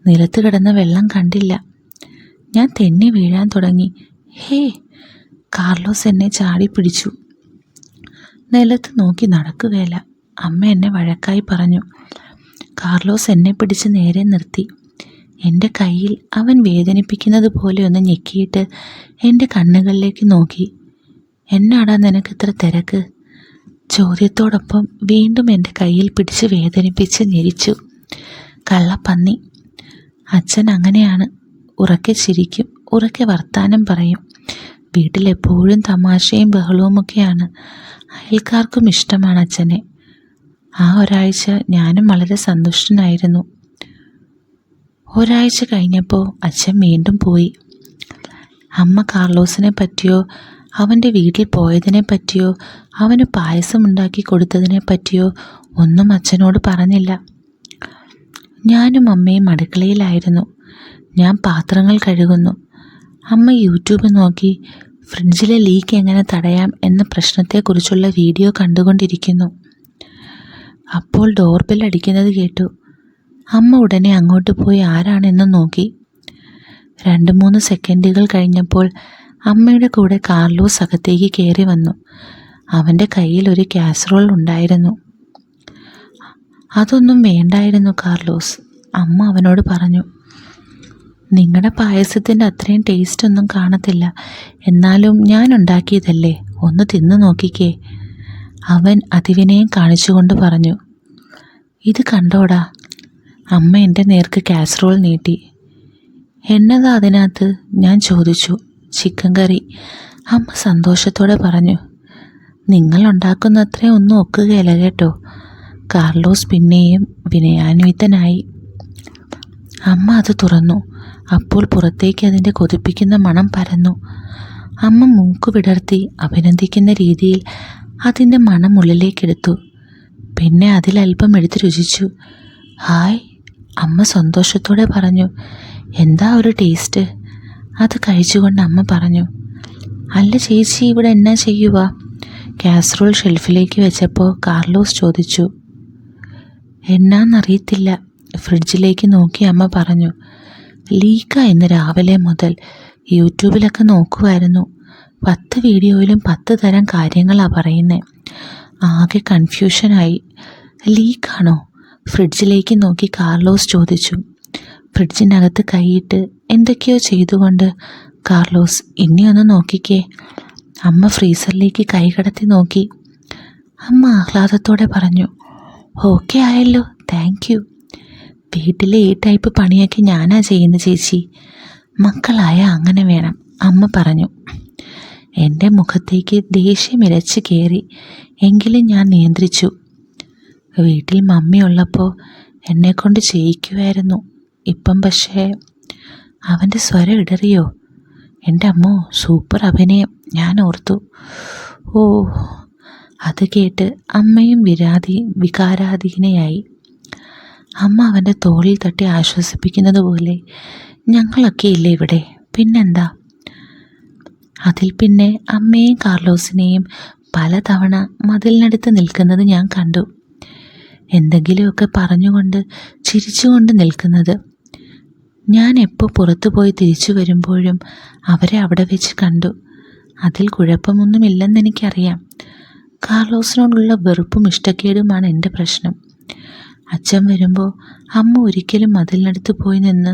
നിലത്ത് കിടന്ന വെള്ളം കണ്ടില്ല. ഞാൻ തെന്നി വീഴാൻ തുടങ്ങി. ഹേ! കാർലോസ് എന്നെ ചാടി പിടിച്ചു. നിലത്ത് നോക്കി നടക്കുകയില്ല, അമ്മ എന്നെ വഴക്കായി പറഞ്ഞു. കാർലോസ് എന്നെ പിടിച്ച് നേരെ നിർത്തി. എൻ്റെ കയ്യിൽ അവൻ വേദനിപ്പിക്കുന്നത് പോലെ ഒന്ന് ഞെക്കിയിട്ട് എൻ്റെ കണ്ണുകളിലേക്ക് നോക്കി. എന്നാടാ നിനക്കിത്ര തിരക്ക്? ചോദ്യത്തോടൊപ്പം വീണ്ടും എൻ്റെ കയ്യിൽ പിടിച്ച് വേദനിപ്പിച്ച് ഞെരിച്ചു. കള്ളപ്പന്നി. അച്ഛൻ അങ്ങനെയാണ്. ഉറക്കെ ചിരിക്കും, ഉറക്കെ വർത്താനം പറയും. വീട്ടിലെപ്പോഴും തമാശയും ബഹളവുമൊക്കെയാണ്. അയൽക്കാർക്കും ഇഷ്ടമാണ് അച്ഛനെ. ആ ഒരാഴ്ച ഞാനും വളരെ സന്തുഷ്ടനായിരുന്നു. ഒരാഴ്ച കഴിഞ്ഞപ്പോൾ അച്ഛൻ വീണ്ടും പോയി. അമ്മ കാർലോസിനെ പറ്റിയോ അവൻ്റെ വീട്ടിൽ പോയതിനെ പറ്റിയോ അവന് പായസം ഉണ്ടാക്കി കൊടുത്തതിനെ പറ്റിയോ ഒന്നും അച്ഛനോട് പറഞ്ഞില്ല. ഞാനും അമ്മയും അടുക്കളയിലായിരുന്നു. ഞാൻ പാത്രങ്ങൾ കഴുകുന്നു. അമ്മ യൂട്യൂബ് നോക്കി ഫ്രിഡ്ജിലെ ലീക്ക് എങ്ങനെ തടയാം എന്ന പ്രശ്നത്തെക്കുറിച്ചുള്ള വീഡിയോ കണ്ടുകൊണ്ടിരിക്കുന്നു. അപ്പോൾ ഡോർബെൽ അടിക്കുന്നത് കേട്ടു. അമ്മ ഉടനെ അങ്ങോട്ട് പോയി ആരാണെന്ന് നോക്കി. 2-3 സെക്കൻഡുകൾ കഴിഞ്ഞപ്പോൾ അമ്മയുടെ കൂടെ കാർലോസ് അകത്തേക്ക് കയറി വന്നു. അവൻ്റെ കയ്യിൽ ഒരു കാസറോൾ ഉണ്ടായിരുന്നു. അതൊന്നും വേണ്ടായിരുന്നു കാർലോസ്, അമ്മ അവനോട് പറഞ്ഞു. നിങ്ങളുടെ പായസത്തിൻ്റെ അത്രയും ടേസ്റ്റ് ഒന്നും കാണത്തില്ല, എന്നാലും ഞാൻ ഉണ്ടാക്കിയതല്ലേ, ഒന്ന് തിന്നു നോക്കിക്കേ, അവൻ അതിവിനയം കാണിച്ചുകൊണ്ട് പറഞ്ഞു. ഇത് കണ്ടോടാ. അമ്മ എൻ്റെ നേർക്ക് കാസറോൾ നീട്ടി. എന്നതാ അതിനകത്ത്? ഞാൻ ചോദിച്ചു. ചിക്കൻ കറി, അമ്മ സന്തോഷത്തോടെ പറഞ്ഞു. നിങ്ങൾ ഉണ്ടാക്കുന്നത്രേ ഒന്നും ഒക്കുകയില്ല കേട്ടോ. കാർലോസ് പിന്നെയും വിനയാന്വിതനായി. അമ്മ അത് തുറന്നു. അപ്പോൾ പുറത്തേക്ക് അതിൻ്റെ കൊതിപ്പിക്കുന്ന മണം പരന്നു. അമ്മ മൂക്ക് വിടർത്തി അഭിനന്ദിക്കുന്ന രീതിയിൽ അതിൻ്റെ മണം ഉള്ളിലേക്കെടുത്തു. പിന്നെ അതിലൽപ്പം എടുത്ത് രുചിച്ചു. ഹായ്, അമ്മ സന്തോഷത്തോടെ പറഞ്ഞു. എന്താ ഒരു ടേസ്റ്റ്? അത് കഴിച്ചുകൊണ്ട് അമ്മ പറഞ്ഞു, അല്ല ചേച്ചി, ഇവിടെ എന്നാ ചെയ്യുക? കാസറോൾ ഷെൽഫിലേക്ക് വെച്ചപ്പോൾ കാർലോസ് ചോദിച്ചു. എന്നാന്നറിയത്തില്ല. ഫ്രിഡ്ജിലേക്ക് നോക്കി അമ്മ പറഞ്ഞു. ലീക്കാ ഇന്ന് രാവിലെ മുതൽ. യൂട്യൂബിലൊക്കെ നോക്കുമായിരുന്നു. 10 വീഡിയോയിലും 10 തരം കാര്യങ്ങളാണ് പറയുന്നത്. ആകെ കൺഫ്യൂഷനായി. ലീക്കാണോ? ഫ്രിഡ്ജിലേക്ക് നോക്കി കാർലോസ് ചോദിച്ചു. ഫ്രിഡ്ജിനകത്ത് കൈയിട്ട് എന്തൊക്കെയോ ചെയ്തുകൊണ്ട് കാർലോസ്, ഇനി ഒന്ന് നോക്കിക്കേ. അമ്മ ഫ്രീസറിലേക്ക് കൈ കടത്തി നോക്കി. അമ്മ ആഹ്ലാദത്തോടെ പറഞ്ഞു, ഓക്കെ ആയല്ലോ, താങ്ക് യു. വീട്ടിലെ ഈ ടൈപ്പ് പണിയൊക്കെ ഞാനാ ചെയ്യുന്നത് ചേച്ചി. മക്കളായ അങ്ങനെ വേണം, അമ്മ പറഞ്ഞു. എൻ്റെ മുഖത്തേക്ക് ദേഷ്യം ഇരച്ച് കയറി. എങ്കിലും ഞാൻ നിയന്ത്രിച്ചു. വീട്ടിൽ മമ്മി ഉള്ളപ്പോൾ എന്നെക്കൊണ്ട് ചെയ്യിക്കുമായിരുന്നു. ഇപ്പം പക്ഷേ. അവൻ്റെ സ്വരം ഇടറിയോ? എൻ്റെ അമ്മോ, സൂപ്പർ അഭിനയം, ഞാൻ ഓർത്തു. ഓ, അത് കേട്ട് അമ്മയും വികാരാധീനയായി. അമ്മ അവൻ്റെ തോളിൽ തട്ടി ആശ്വസിപ്പിക്കുന്നത് പോലെ, ഞങ്ങളൊക്കെ ഇല്ലേ ഇവിടെ, പിന്നെന്താ? അതിൽ പിന്നെ അമ്മയും കാർലോസിനെയും പലതവണ മതിലിനടുത്ത് നിൽക്കുന്നത് ഞാൻ കണ്ടു. എന്തെങ്കിലുമൊക്കെ പറഞ്ഞുകൊണ്ട് ചിരിച്ചുകൊണ്ട് നിൽക്കുന്നത്. ഞാൻ എപ്പോൾ പുറത്തു പോയി തിരിച്ചു വരുമ്പോഴും അവരെ അവിടെ വെച്ച് കണ്ടു. അതിൽ കുഴപ്പമൊന്നുമില്ലെന്നെനിക്കറിയാം. കാർലോസിനോടുള്ള വെറുപ്പും ഇഷ്ടക്കേടുമാണ് എൻ്റെ പ്രശ്നം. അച്ഛൻ വരുമ്പോൾ അമ്മ ഒരിക്കലും മതിലിനടുത്ത് പോയി നിന്ന്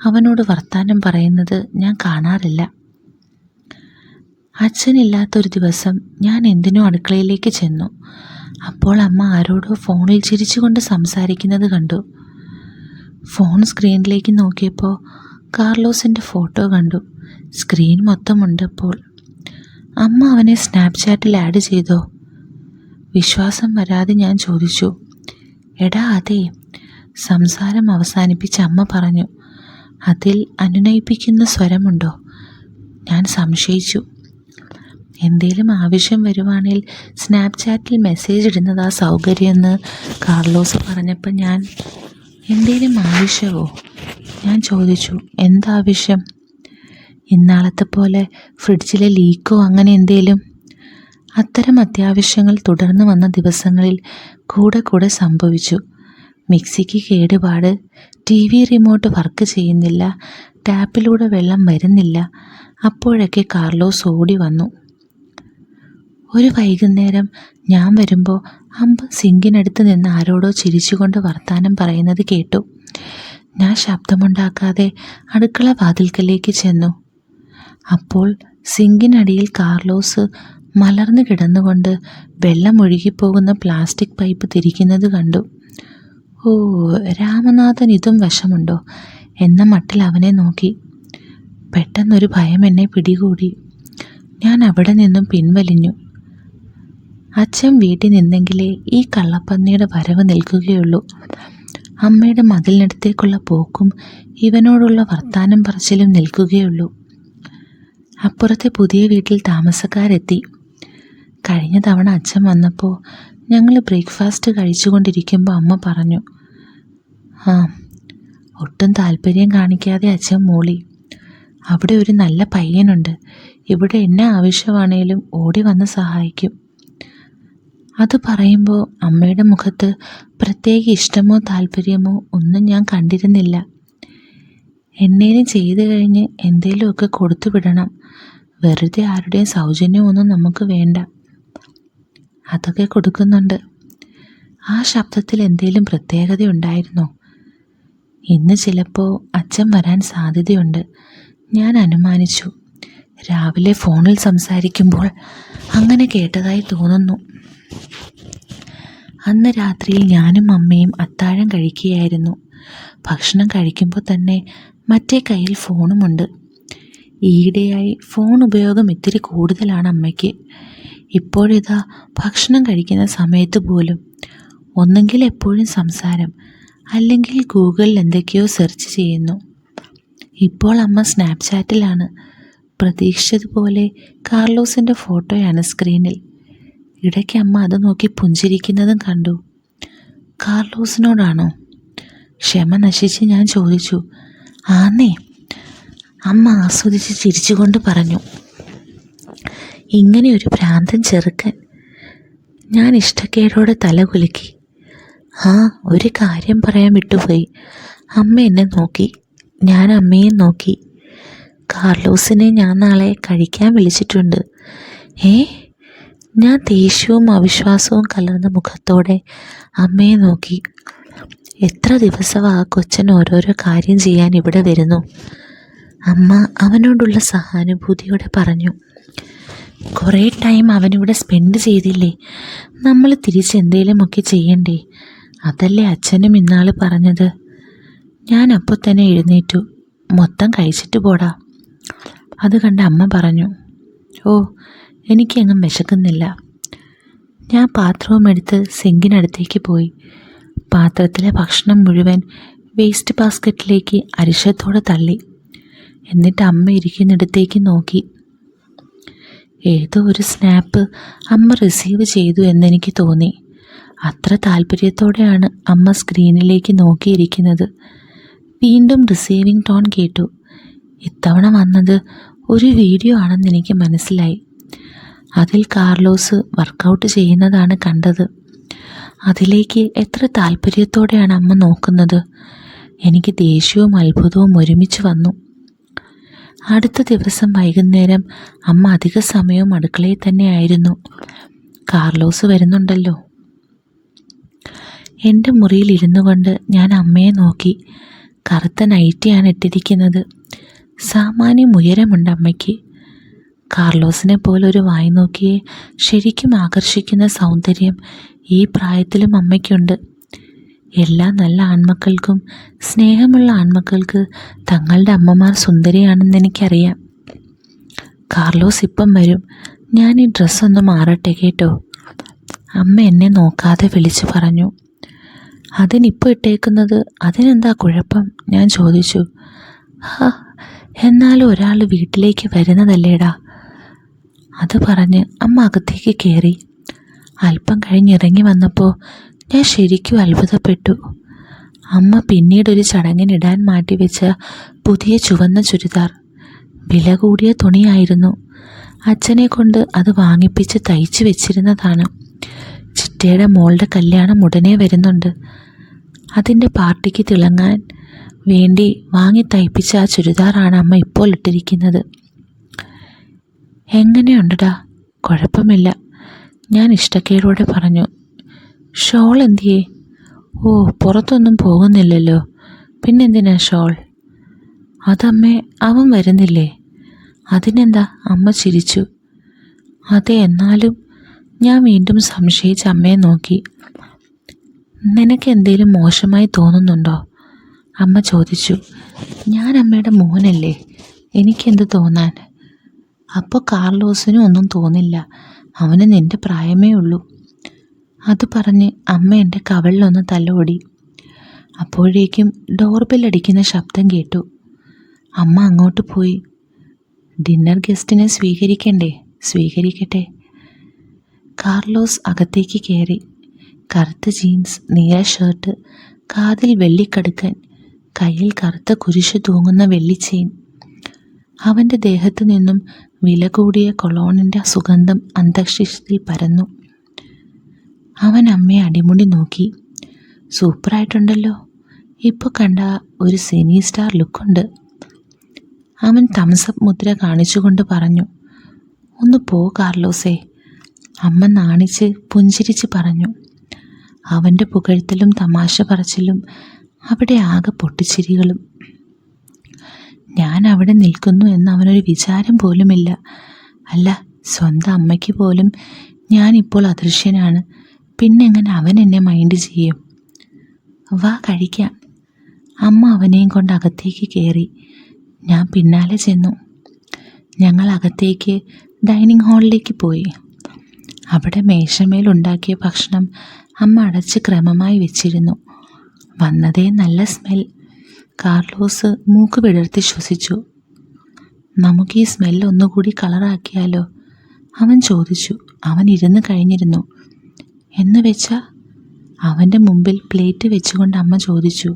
അവനോട് വർത്താനം പറയുന്നത് ഞാൻ കാണാറില്ല. അച്ഛനില്ലാത്തൊരു ദിവസം ഞാൻ എന്തിനോ അടുക്കളയിലേക്ക് ചെന്നു. അപ്പോൾ അമ്മ ആരോടോ ഫോണിൽ ചിരിച്ചുകൊണ്ട് സംസാരിക്കുന്നത് കണ്ടു. ഫോൺ സ്ക്രീനിലേക്ക് നോക്കിയപ്പോൾ കാർലോസിൻ്റെ ഫോട്ടോ കണ്ടു. സ്ക്രീൻ മൊത്തമുണ്ടപ്പോൾ. അമ്മ അവനെ സ്നാപ്ചാറ്റിൽ ആഡ് ചെയ്തോ? വിശ്വാസം വരാതെ ഞാൻ ചോദിച്ചു. എടാ അതെ. സംസാരം അവസാനിപ്പിച്ച് അമ്മ പറഞ്ഞു. അതിൽ അനുനയിപ്പിക്കുന്ന സ്വരമുണ്ടോ? ഞാൻ സംശയിച്ചു. എന്തേലും ആവശ്യം വരുവാണെങ്കിൽ സ്നാപ്ചാറ്റിൽ മെസ്സേജ് ഇടുന്നതാ സൗകര്യമെന്ന് കാർലോസ് പറഞ്ഞപ്പോൾ ഞാൻ, എന്തേലും ആവശ്യമോ? ഞാൻ ചോദിച്ചു. എന്താവശ്യം? ഇന്നാളത്തെ പോലെ ഫ്രിഡ്ജിലെ ലീക്കോ അങ്ങനെ എന്തേലും? അത്തരം അത്യാവശ്യങ്ങൾ തുടർന്ന് വന്ന ദിവസങ്ങളിൽ കൂടെ സംഭവിച്ചു. മിക്സിക്ക് കേടുപാട്, TV റിമോട്ട് വർക്ക് ചെയ്യുന്നില്ല, ടാപ്പിലൂടെ വെള്ളം വരുന്നില്ല. അപ്പോഴൊക്കെ കാർലോസ് ഓടി വന്നു. ഒരു വൈകുന്നേരം ഞാൻ വരുമ്പോൾ അമ്പ സിങ്കിനടുത്ത് നിന്ന് ആരോടോ ചിരിച്ചുകൊണ്ട് വർത്താനം പറയുന്നത് കേട്ടു. ഞാൻ ശബ്ദമുണ്ടാക്കാതെ അടുക്കള വാതിൽക്കലേക്ക് ചെന്നു. അപ്പോൾ സിങ്കിനടിയിൽ കാർലോസ് മലർന്നു കിടന്നുകൊണ്ട് വെള്ളം ഒഴുകിപ്പോകുന്ന പ്ലാസ്റ്റിക് പൈപ്പ് തിരിക്കുന്നത് കണ്ടു. ഓ, രാമനാഥൻ ഇതും വശമുണ്ടോ എന്ന മട്ടിൽ അവനെ നോക്കി. പെട്ടെന്നൊരു ഭയം എന്നെ പിടികൂടി. ഞാൻ അവിടെ നിന്നും പിൻവലിഞ്ഞു. അച്ഛൻ വീട്ടിൽ നിന്നെങ്കിലേ ഈ കള്ളപ്പന്നിയുടെ വരവ് നിൽക്കുകയുള്ളൂ. അമ്മയുടെ മതിലിനടുത്തേക്കുള്ള പോക്കും ഇവനോടുള്ള വർത്താനം പറച്ചിലും നിൽക്കുകയുള്ളൂ. അപ്പുറത്തെ പുതിയ വീട്ടിൽ താമസക്കാരെത്തി. കഴിഞ്ഞ തവണ അച്ഛൻ വന്നപ്പോൾ ഞങ്ങൾ ബ്രേക്ക്ഫാസ്റ്റ് കഴിച്ചുകൊണ്ടിരിക്കുമ്പോൾ അമ്മ പറഞ്ഞു. ഒട്ടും താല്പര്യം കാണിക്കാതെ അച്ഛൻ മൂളി. അവിടെ ഒരു നല്ല പയ്യനുണ്ട്. ഇവിടെ എന്നെ ആവശ്യമാണേലും ഓടി വന്ന് സഹായിക്കും. അത് പറയുമ്പോൾ അമ്മയുടെ മുഖത്ത് പ്രത്യേക ഇഷ്ടമോ താല്പര്യമോ ഒന്നും ഞാൻ കണ്ടിരുന്നില്ല. എന്നേലും ചെയ്തു കഴിഞ്ഞ് എന്തേലുമൊക്കെ കൊടുത്തു വിടണം. വെറുതെ ആരുടെയും സൗജന്യമൊന്നും നമുക്ക് വേണ്ട. അതൊക്കെ കൊടുക്കുന്നുണ്ട്. ആ ശബ്ദത്തിൽ എന്തേലും പ്രത്യേകതയുണ്ടായിരുന്നോ? ഇന്ന് ചിലപ്പോൾ അച്ഛൻ വരാൻ സാധ്യതയുണ്ട്. ഞാൻ അനുമാനിച്ചു. രാവിലെ ഫോണിൽ സംസാരിക്കുമ്പോൾ അങ്ങനെ കേട്ടതായി തോന്നുന്നു. അന്ന് രാത്രിയിൽ ഞാനും അമ്മയും അത്താഴം കഴിക്കുകയായിരുന്നു. ഭക്ഷണം കഴിക്കുമ്പോൾ തന്നെ മറ്റേ കയ്യിൽ ഫോണുമുണ്ട്. ഈയിടെയായി ഫോൺ ഉപയോഗം ഇത്തിരി കൂടുതലാണ് അമ്മയ്ക്ക്. ഇപ്പോഴിതാ ഭക്ഷണം കഴിക്കുന്ന സമയത്ത് പോലും ഒന്നെങ്കിൽ എപ്പോഴും സംസാരം, അല്ലെങ്കിൽ ഗൂഗിളിൽ എന്തൊക്കെയോ സെർച്ച് ചെയ്യുന്നു. ഇപ്പോൾ അമ്മ സ്നാപ്ചാറ്റിലാണ്. പ്രതീക്ഷിച്ചതുപോലെ കാർലോസിൻ്റെ ഫോട്ടോയാണ് സ്ക്രീനിൽ. ഇടയ്ക്ക് അമ്മ അത് നോക്കി പുഞ്ചിരിക്കുന്നതും കണ്ടു. കാർലോസിനോടാണോ? ക്ഷമ നശിച്ച് ഞാൻ ചോദിച്ചു. ആന്നേ. അമ്മ ആസ്വദിച്ച് ചിരിച്ചുകൊണ്ട് പറഞ്ഞു. ഇങ്ങനെ ഒരു ഭ്രാന്തൻ ചെറുക്കൻ. ഞാൻ ഇഷ്ടക്കേടോടെ തല കുലുക്കി. ആ, ഒരു കാര്യം പറയാൻ വിട്ടുപോയി. അമ്മ എന്നെ നോക്കി, ഞാൻ അമ്മയെ നോക്കി. കാർലോസിനെ ഞാൻ നാളെ കഴിക്കാൻ വിളിച്ചിട്ടുണ്ട്. ഞാൻ ദേഷ്യവും അവിശ്വാസവും കലർന്ന മുഖത്തോടെ അമ്മയെ നോക്കി. എത്ര ദിവസമാ ആ കൊച്ചൻ ഓരോരോ കാര്യം ചെയ്യാൻ ഇവിടെ വരുന്നു? അമ്മ അവനോടുള്ള സഹാനുഭൂതിയോടെ പറഞ്ഞു. കുറേ ടൈം അവനിവിടെ സ്പെൻഡ് ചെയ്തില്ലേ, നമ്മൾ തിരിച്ചെന്തേലുമൊക്കെ ചെയ്യണ്ടേ? അതല്ലേ അച്ഛനും ഇന്നാൾ പറഞ്ഞത്. ഞാൻ അപ്പോൾ തന്നെ എഴുന്നേറ്റു. മൊത്തം കഴിച്ചിട്ട് പോടാ. അത് കണ്ട് അമ്മ പറഞ്ഞു, ഓ, എനിക്കെങ്ങും വിശക്കുന്നില്ല. ഞാൻ പാത്രവും എടുത്ത് സിങ്കിനടുത്തേക്ക് പോയി. പാത്രത്തിലെ ഭക്ഷണം മുഴുവൻ വേസ്റ്റ് ബാസ്ക്കറ്റിലേക്ക് അരിശത്തോടെ തള്ളി. എന്നിട്ട് അമ്മ ഇരിക്കുന്നിടത്തേക്ക് നോക്കി. ഏതോ ഒരു സ്നാപ്പ് അമ്മ റിസീവ് ചെയ്തു എന്നെനിക്ക് തോന്നി. അത്ര താല്പര്യത്തോടെയാണ് അമ്മ സ്ക്രീനിലേക്ക് നോക്കിയിരിക്കുന്നത്. വീണ്ടും റിസീവിംഗ് ടോൺ കേട്ടു. ഇത്തവണ വന്നത് ഒരു വീഡിയോ ആണെന്ന് എനിക്ക് മനസ്സിലായി. അതിൽ കാർലോസ് വർക്കൗട്ട് ചെയ്യുന്നതാണ് കണ്ടത്. അതിലേക്ക് എത്ര താല്പര്യത്തോടെയാണ് അമ്മ നോക്കുന്നത്. എനിക്ക് ദേഷ്യവും അത്ഭുതവും ഒരുമിച്ച് വന്നു. അടുത്ത ദിവസം വൈകുന്നേരം അമ്മ അധിക സമയവും അടുക്കളയിൽ തന്നെയായിരുന്നു. കാർലോസ് വരുന്നുണ്ടല്ലോ. എൻ്റെ മുറിയിൽ ഇരുന്നു കൊണ്ട് ഞാൻ അമ്മയെ നോക്കി. കറുത്ത നൈറ്റിയാണ് ഇട്ടിരിക്കുന്നത്. സാമാന്യം ഉയരമുണ്ട് അമ്മയ്ക്ക്. കാർലോസിനെ പോലൊരു വായി നോക്കിയെ ശരിക്കും ആകർഷിക്കുന്ന സൗന്ദര്യം ഈ പ്രായത്തിലും അമ്മയ്ക്കുണ്ട്. എല്ലാ നല്ല ആൺമക്കൾക്കും, സ്നേഹമുള്ള ആൺമക്കൾക്ക് തങ്ങളുടെ അമ്മമാർ സുന്ദരിയാണെന്ന് എനിക്കറിയാം. കാർലോസ് ഇപ്പം വരും, ഞാൻ ഈ ഡ്രസ്സൊന്ന് മാറട്ടെ കേട്ടോ, അമ്മ എന്നെ നോക്കാതെ വിളിച്ചു പറഞ്ഞു. അതിനിപ്പോൾ ഇട്ടേക്കുന്നത് അതിനെന്താ കുഴപ്പം? ഞാൻ ചോദിച്ചു. എന്നാലും ഒരാൾ വീട്ടിലേക്ക് വരുന്നതല്ലേടാ. അത് പറഞ്ഞ് അമ്മ അകത്തേക്ക് കയറി. അല്പം കഴിഞ്ഞിറങ്ങി വന്നപ്പോൾ ഞാൻ ശരിക്കും അത്ഭുതപ്പെട്ടു. അമ്മ പിന്നീടൊരു ചടങ്ങിനിടാൻ മാറ്റിവെച്ച പുതിയ ചുവന്ന ചുരിദാർ. വില കൂടിയ തുണിയായിരുന്നു. അച്ഛനെ കൊണ്ട് അത് വാങ്ങിപ്പിച്ച് തയ്ച്ചു വെച്ചിരുന്നതാണ്. ചിറ്റയുടെ മോളുടെ കല്യാണം ഉടനെ വരുന്നുണ്ട്. അതിൻ്റെ പാർട്ടിക്ക് തിളങ്ങാൻ വേണ്ടി വാങ്ങി തയ്പ്പിച്ച ആ ചുരിദാറാണ് അമ്മ ഇപ്പോൾ ഇട്ടിരിക്കുന്നത്. എങ്ങനെയുണ്ടടാ? കുഴപ്പമില്ല, ഞാൻ ഇഷ്ടക്കേടോടെ പറഞ്ഞു. ഷോൾ എന്തിയേ? ഓ, പുറത്തൊന്നും പോകുന്നില്ലല്ലോ, പിന്നെന്തിനാ ഷോൾ? അതമ്മേ, അവൻ വരുന്നില്ലേ? അതിനെന്താ? അമ്മ ചിരിച്ചു. അതെ, എന്നാലും. ഞാൻ വീണ്ടും സംശയിച്ച് അമ്മയെ നോക്കി. നിനക്ക് എന്തേലും മോശമായി തോന്നുന്നുണ്ടോ? അമ്മ ചോദിച്ചു. ഞാൻ അമ്മയുടെ മോനല്ലേ, എനിക്കെന്ത് തോന്നാൻ? അപ്പോൾ കാർലോസിനും ഒന്നും തോന്നില്ല, അവന് നിൻ്റെ പ്രായമേ ഉള്ളൂ. അത് പറഞ്ഞ് അമ്മ എൻ്റെ കവിളിലൊന്ന് തലോടി. അപ്പോഴേക്കും ഡോർബെൽ അടിക്കുന്ന ശബ്ദം കേട്ടു. അമ്മ അങ്ങോട്ട് പോയി. ഡിന്നർ ഗസ്റ്റിനെ സ്വീകരിക്കണ്ടേ? സ്വീകരിക്കട്ടെ. കാർലോസ് അകത്തേക്ക് കയറി. കറുത്ത ജീൻസ്, നീല ഷർട്ട്, കാതിൽ വെള്ളിക്കടുക്കൻ, കയ്യിൽ കറുത്ത കുരിശ് തൂങ്ങുന്ന വെള്ളിച്ചെയിൻ. അവൻ്റെ ദേഹത്തു നിന്നും വില കൂടിയ കൊളോണിൻ്റെ സുഗന്ധം അന്തരീക്ഷത്തിൽ പരന്നു. അവൻ അമ്മയെ അടിമുടി നോക്കി. സൂപ്പറായിട്ടുണ്ടല്ലോ, ഇപ്പോൾ കണ്ട ഒരു സിനി സ്റ്റാർ ലുക്കുണ്ട്. അവൻ തംസപ്പ് മുദ്ര കാണിച്ചുകൊണ്ട് പറഞ്ഞു. ഒന്ന് പോ കാർലോസേ, അമ്മ നാണിച്ച് പുഞ്ചിരിച്ച് പറഞ്ഞു. അവൻ്റെ പുകഴ്ത്തലും തമാശ പറച്ചിലും അവിടെ ആകെ പൊട്ടിച്ചിരികളും. ഞാൻ അവിടെ നിൽക്കുന്നു എന്ന് അവനൊരു വിചാരം പോലുമില്ല. അല്ല, സ്വന്തം അമ്മയ്ക്ക് പോലും ഞാനിപ്പോൾ അദൃശ്യനാണ്. പിന്നെങ്ങനെ അവൻ എന്നെ മൈൻഡ് ചെയ്യും? വാ കഴിക്കാം. അമ്മ അവനെയും കൊണ്ട് അകത്തേക്ക് കയറി. ഞാൻ പിന്നാലെ ചെന്നു. ഞങ്ങൾ അകത്തേക്ക് ഡൈനിങ് ഹാളിലേക്ക് പോയി. അവിടെ മേശമേലുണ്ടാക്കിയ ഭക്ഷണം അമ്മ അടച്ച് ക്രമമായി വെച്ചിരുന്നു. വന്നതേ നല്ല സ്മെൽ. കാർലോസ് മൂക്ക് വിടർത്തി ശ്വസിച്ചു. നമുക്ക് ഈ സ്മെല്ല് ഒന്നുകൂടി കളറാക്കിയാലോ? അവൻ ചോദിച്ചു. അവൻ ഇരുന്ന് കഴിഞ്ഞിരുന്നു. എന്ന് വെച്ചാ? അവൻ്റെ മുമ്പിൽ പ്ലേറ്റ് വെച്ചുകൊണ്ട് അമ്മ ചോദിച്ചു.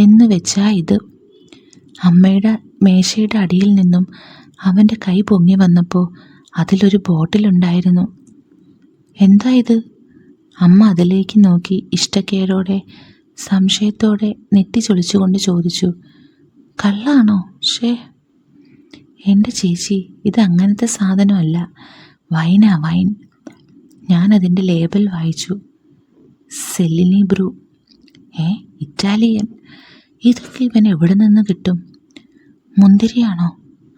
എന്ന് വെച്ചാ ഇത്. അമ്മയുടെ മേശയുടെ അടിയിൽ നിന്നും അവൻ്റെ കൈ പൊങ്ങി വന്നപ്പോൾ അതിലൊരു ബോട്ടിലുണ്ടായിരുന്നു. എന്താ ഇത്? അമ്മ അതിലേക്ക് നോക്കി ഇഷ്ടക്കേടോടെ സംശയത്തോടെ നെറ്റിച്ചൊളിച്ചുകൊണ്ട് ചോദിച്ചു. കള്ളാണോ? എൻ്റെ ചേച്ചി, ഇത് അങ്ങനത്തെ സാധനമല്ല, വൈനാ, വൈൻ. ഞാനതിൻ്റെ ലേബൽ വായിച്ചു. സെല്ലിനി ബ്രൂ. ഇറ്റാലിയൻ. ഇതൊക്കെ ഇവൻ എവിടെ നിന്ന് കിട്ടും? മുന്തിരിയാണോ?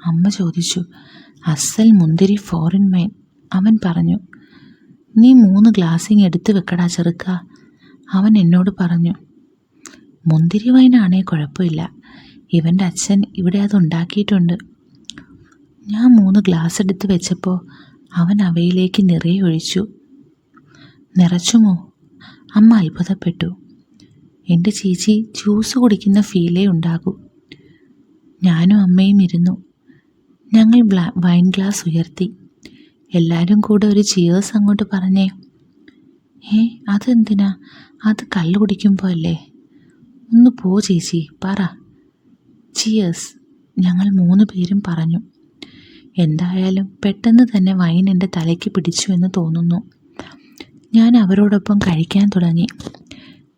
അമ്മ ചോദിച്ചു. അസൽ മുന്തിരി, ഫോറിൻ വൈൻ, അവൻ പറഞ്ഞു. നീ 3 ഗ്ലാസിങ് എടുത്തു വെക്കടാ ചെറുക്ക, അവൻ എന്നോട് പറഞ്ഞു. മുന്തിരി വൈനാണേ കുഴപ്പമില്ല, ഇവൻ്റെ അച്ഛൻ ഇവിടെ അത് ഉണ്ടാക്കിയിട്ടുണ്ട്. ഞാൻ 3 ഗ്ലാസ് എടുത്ത് വെച്ചപ്പോൾ അവൻ അവയിലേക്ക് നിറയെ ഒഴിച്ചു. നിറച്ചുമോ? അമ്മ അത്ഭുതപ്പെട്ടു. എൻ്റെ ചേച്ചി ജ്യൂസ് കുടിക്കുന്ന ഫീലേ ഉണ്ടാകൂ. ഞാനും അമ്മയും ഇരുന്നു. ഞങ്ങൾ വൈൻ ഗ്ലാസ് ഉയർത്തി. എല്ലാവരും കൂടെ ഒരു ചിയേഴ്സ് അങ്ങോട്ട് പറഞ്ഞേ. അതെന്തിനാ? അത് കള്ളു കുടിക്കുമ്പോൾ അല്ലേ? ഒന്ന് പോ ചേച്ചി, പറ. ചിയേഴ്സ്, ഞങ്ങൾ 3 പേരും പറഞ്ഞു. എന്തായാലും പെട്ടെന്ന് തന്നെ വൈൻ എൻ്റെ തലയ്ക്ക് പിടിച്ചു എന്ന് തോന്നുന്നു. ഞാൻ അവരോടൊപ്പം കഴിക്കാൻ തുടങ്ങി.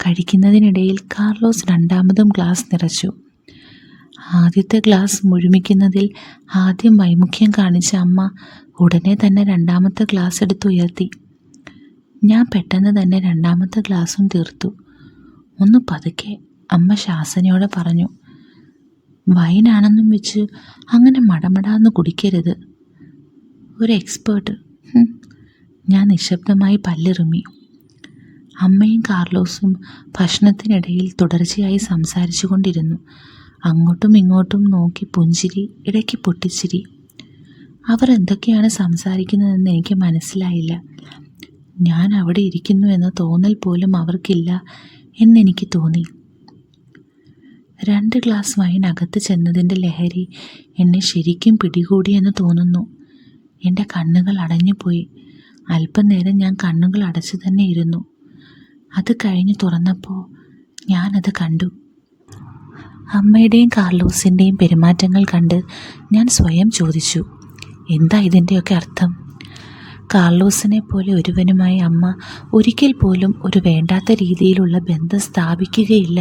കഴിക്കുന്നതിനിടയിൽ കാർലോസ് 2ാമതും ഗ്ലാസ് നിറച്ചു. ആദ്യത്തെ ഗ്ലാസ് മുഴുമിക്കുന്നതിൽ ആദ്യം വൈമുഖ്യം കാണിച്ച അമ്മ ഉടനെ തന്നെ 2ാമത്തെ ഗ്ലാസ് എടുത്ത് ഉയർത്തി. ഞാൻ പെട്ടെന്ന് തന്നെ 2ാമത്തെ ഗ്ലാസും തീർത്തു. ഒന്ന് പതുക്കെ, അമ്മ ശാസനയോടെ പറഞ്ഞു. വൈനാണെന്നും വെച്ച് അങ്ങനെ മടമടാന്ന് കുടിക്കരുത്. ഒരു എക്സ്പേർട്ട്. ഞാൻ നിശബ്ദമായി പല്ലിറുമി. അമ്മയും കാർലോസും ഭക്ഷണത്തിനിടയിൽ തുടർച്ചയായി സംസാരിച്ചു കൊണ്ടിരുന്നു. അങ്ങോട്ടും ഇങ്ങോട്ടും നോക്കി പുഞ്ചിരി, ഇടയ്ക്ക് പൊട്ടിച്ചിരി. അവർ എന്തൊക്കെയാണ് സംസാരിക്കുന്നതെന്ന് എനിക്ക് മനസ്സിലായില്ല. ഞാൻ അവിടെ ഇരിക്കുന്നു എന്ന തോന്നൽ പോലും അവർക്കില്ല എന്നെനിക്ക് തോന്നി. 2 ഗ്ലാസ് വൈൻ അകത്ത് ചെന്നതിൻ്റെ ലഹരി എന്നെ ശരിക്കും പിടികൂടിയെന്ന് തോന്നുന്നു. എൻ്റെ കണ്ണുകൾ അടഞ്ഞുപോയി. അല്പനേരം ഞാൻ കണ്ണുകൾ അടച്ചു തന്നെ ഇരുന്നു. അത് കഴിഞ്ഞ് തുറന്നപ്പോൾ ഞാനത് കണ്ടു. അമ്മയുടെയും കാർലോസിൻ്റെയും പെരുമാറ്റങ്ങൾ കണ്ട് ഞാൻ സ്വയം ചോദിച്ചു, എന്താ ഇതിൻ്റെയൊക്കെ അർത്ഥം? കാർലോസിനെ പോലെ ഒരുവനുമായി അമ്മ ഒരിക്കൽ പോലും ഒരു വേണ്ടാത്ത രീതിയിലുള്ള ബന്ധം സ്ഥാപിക്കുകയില്ല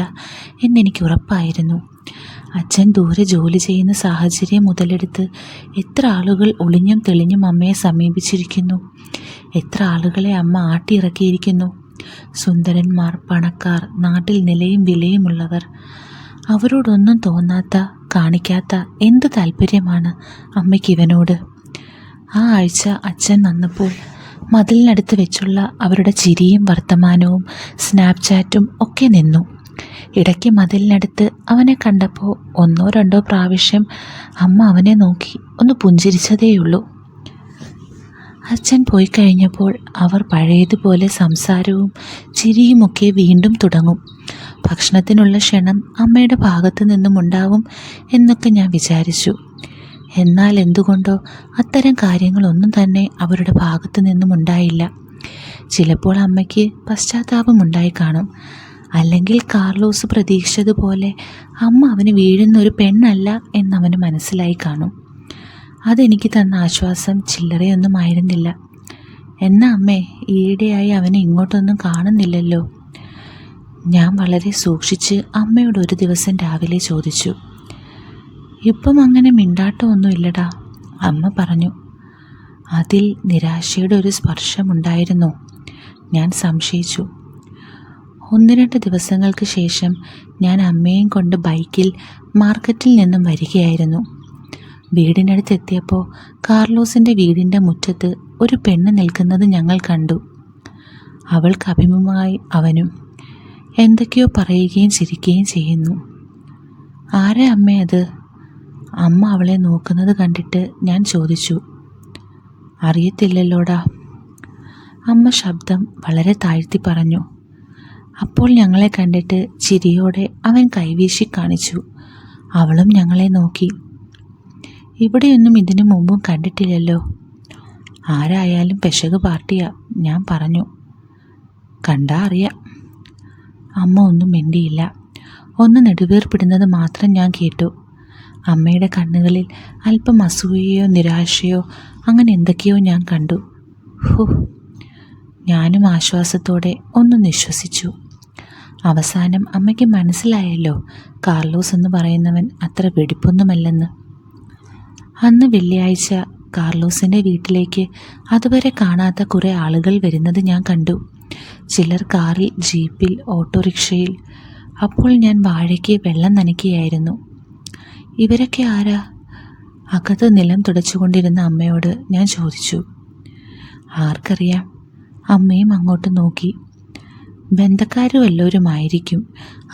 എന്നെനിക്ക് ഉറപ്പായിരുന്നു. അച്ഛൻ ദൂരെ ജോലി ചെയ്യുന്ന സാഹചര്യം മുതലെടുത്ത് എത്ര ആളുകൾ ഒളിഞ്ഞും തെളിഞ്ഞും അമ്മയെ സമീപിച്ചിരിക്കുന്നു. എത്ര ആളുകളെ അമ്മ ആട്ടിയിറക്കിയിരിക്കുന്നു. സുന്ദരന്മാർ, പണക്കാർ, നാട്ടിൽ നിലയും വിലയുമുള്ളവർ. അവരോടൊന്നും തോന്നാത്ത, കാണിക്കാത്ത എന്ത് താല്പര്യമാണ് അമ്മയ്ക്ക് ഇവനോട്? ആ ആഴ്ച അച്ഛൻ വന്നപ്പോൾ മതിലിനടുത്ത് വെച്ചുള്ള അവരുടെ ചിരിയും വർത്തമാനവും സ്നാപ്ചാറ്റും ഒക്കെ നിന്നു. ഇടയ്ക്ക് മതിലിനടുത്ത് അവനെ കണ്ടപ്പോൾ 1 or 2 പ്രാവശ്യം അമ്മ അവനെ നോക്കി ഒന്ന് പുഞ്ചിരിച്ചതേയുള്ളൂ. അച്ഛൻ പോയി കഴിഞ്ഞപ്പോൾ അവർ പഴയതുപോലെ സംസാരവും ചിരിയുമൊക്കെ വീണ്ടും തുടങ്ങും. ഭക്ഷണത്തിനുള്ള ക്ഷണം അമ്മയുടെ ഭാഗത്തു നിന്നും ഉണ്ടാവും എന്നൊക്കെ ഞാൻ വിചാരിച്ചു. എന്നാൽ എന്തുകൊണ്ടോ അത്തരം കാര്യങ്ങളൊന്നും തന്നെ അവരുടെ ഭാഗത്തു നിന്നും ഉണ്ടായില്ല. ചിലപ്പോൾ അമ്മയ്ക്ക് പശ്ചാത്താപമുണ്ടായി കാണും. അല്ലെങ്കിൽ കാർലോസ് പ്രതീക്ഷിച്ചതുപോലെ അമ്മ അവന് വീഴുന്നൊരു പെണ്ണല്ല എന്നവന് മനസ്സിലായി കാണും. അതെനിക്ക് തന്ന ആശ്വാസം ചില്ലറയൊന്നും ആയിരുന്നില്ല. എന്നാ അമ്മേ, ഈയിടെയായി അവനെ ഇങ്ങോട്ടൊന്നും കാണുന്നില്ലല്ലോ? ഞാൻ വളരെ സൂക്ഷിച്ച് അമ്മയോട് ഒരു ദിവസം രാവിലെ ചോദിച്ചു. ഇപ്പം അങ്ങനെ മിണ്ടാട്ടമൊന്നുമില്ലടാ, അമ്മ പറഞ്ഞു. അതിൽ നിരാശയുടെ ഒരു സ്പർശമുണ്ടായിരുന്നോ? ഞാൻ സംശയിച്ചു. 1-2 ദിവസങ്ങൾക്ക് ശേഷം ഞാൻ അമ്മയും കൊണ്ട് ബൈക്കിൽ മാർക്കറ്റിൽ നിന്നും വരികയായിരുന്നു. വീടിനടുത്തെത്തിയപ്പോൾ കാർലോസിൻ്റെ വീടിൻ്റെ മുറ്റത്ത് ഒരു പെണ്ണ് നിൽക്കുന്നത് ഞങ്ങൾ കണ്ടു. അവൾക്ക് അഭിമുഖമായി അവനും എന്തൊക്കെയോ പറയുകയും ചിരിക്കുകയും ചെയ്യുന്നു. ആരാ അമ്മേ അത്? അമ്മ അവളെ നോക്കുന്നത് കണ്ടിട്ട് ഞാൻ ചോദിച്ചു. അറിയത്തില്ലല്ലോടാ, അമ്മ ശബ്ദം വളരെ താഴ്ത്തി പറഞ്ഞു. അപ്പോൾ ഞങ്ങളെ കണ്ടിട്ട് ചിരിയോടെ അവൻ കൈവീശി കാണിച്ചു. അവളും ഞങ്ങളെ നോക്കി. ഇവിടെയൊന്നും ഇതിനു മുമ്പും കണ്ടിട്ടില്ലല്ലോ. ആരായാലും പെശക് പാർട്ടിയാ, ഞാൻ പറഞ്ഞു. കണ്ടാ അറിയാം. അമ്മ ഒന്നും മിണ്ടിയില്ല. ഒന്ന് നെടുവീർപ്പിടുന്നത് മാത്രം ഞാൻ കേട്ടു. അമ്മയുടെ കണ്ണുകളിൽ അല്പം അസൂയയോ നിരാശയോ അങ്ങനെ എന്തൊക്കെയോ ഞാൻ കണ്ടു. ഞാനും ആശ്വാസത്തോടെ ഒന്ന് നിശ്വസിച്ചു. അവസാനം അമ്മയ്ക്ക് മനസ്സിലായല്ലോ കാർലോസ് എന്ന് പറയുന്നവൻ അത്ര വെടിപ്പൊന്നുമല്ലെന്ന്. അന്ന് വെള്ളിയാഴ്ച കാർലോസിൻ്റെ വീട്ടിലേക്ക് അതുവരെ കാണാത്ത കുറേ ആളുകൾ വരുന്നത് ഞാൻ കണ്ടു. ചിലർ കാറിൽ, ജീപ്പിൽ, ഓട്ടോറിക്ഷയിൽ. അപ്പോൾ ഞാൻ വാഴയ്ക്ക് വെള്ളം നനയ്ക്കുകയായിരുന്നു. ഇവരൊക്കെ ആരാ? അകത്ത് നിലം തുടച്ചുകൊണ്ടിരുന്ന അമ്മയോട് ഞാൻ ചോദിച്ചു. ആർക്കറിയാം? അമ്മയും അങ്ങോട്ട് നോക്കി. ബന്ധക്കാരും വല്ലവരുമായിരിക്കും.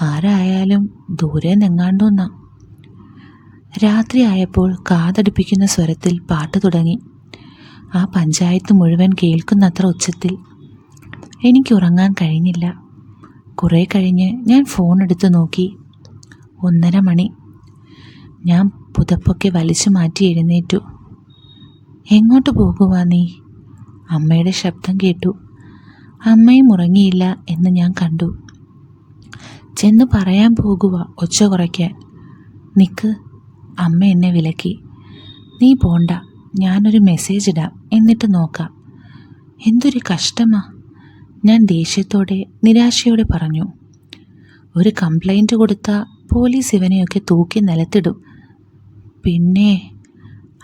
ആരായാലും ദൂരെ നിങ്ങാണ്ടോന്നാ. രാത്രിയായപ്പോൾ കാതടുപ്പിക്കുന്ന സ്വരത്തിൽ പാട്ട് തുടങ്ങി. ആ പഞ്ചായത്ത് മുഴുവൻ കേൾക്കുന്നത്ര ഉച്ചത്തിൽ. എനിക്ക് ഉറങ്ങാൻ കഴിഞ്ഞില്ല. കുറേ കഴിഞ്ഞ് ഞാൻ ഫോൺ എടുത്ത് നോക്കി. 1:30 മണി. ഞാൻ പുതപ്പൊക്കെ വലിച്ചു മാറ്റി എഴുന്നേറ്റു. എങ്ങോട്ട് പോകുവാ നീ? അമ്മയുടെ ശബ്ദം കേട്ടു. അമ്മയും ഉറങ്ങിയില്ല എന്ന് ഞാൻ കണ്ടു. ചെന്ന് പറയാൻ പോകുക ഒച്ച കുറയ്ക്കാൻ. നിക്ക്. അമ്മ എന്നെ വിലക്കി. നീ പോണ്ട, ഞാനൊരു മെസ്സേജ് ഇടാം, എന്നിട്ട് നോക്കാം. എന്തൊരു കഷ്ടമാ, ഞാൻ ദേഷ്യത്തോടെ നിരാശയോടെ പറഞ്ഞു. ഒരു കംപ്ലൈൻറ്റ് കൊടുത്താൽ പോലീസ് ഇവനെയൊക്കെ തൂക്കി നിലത്തിടും. പിന്നെ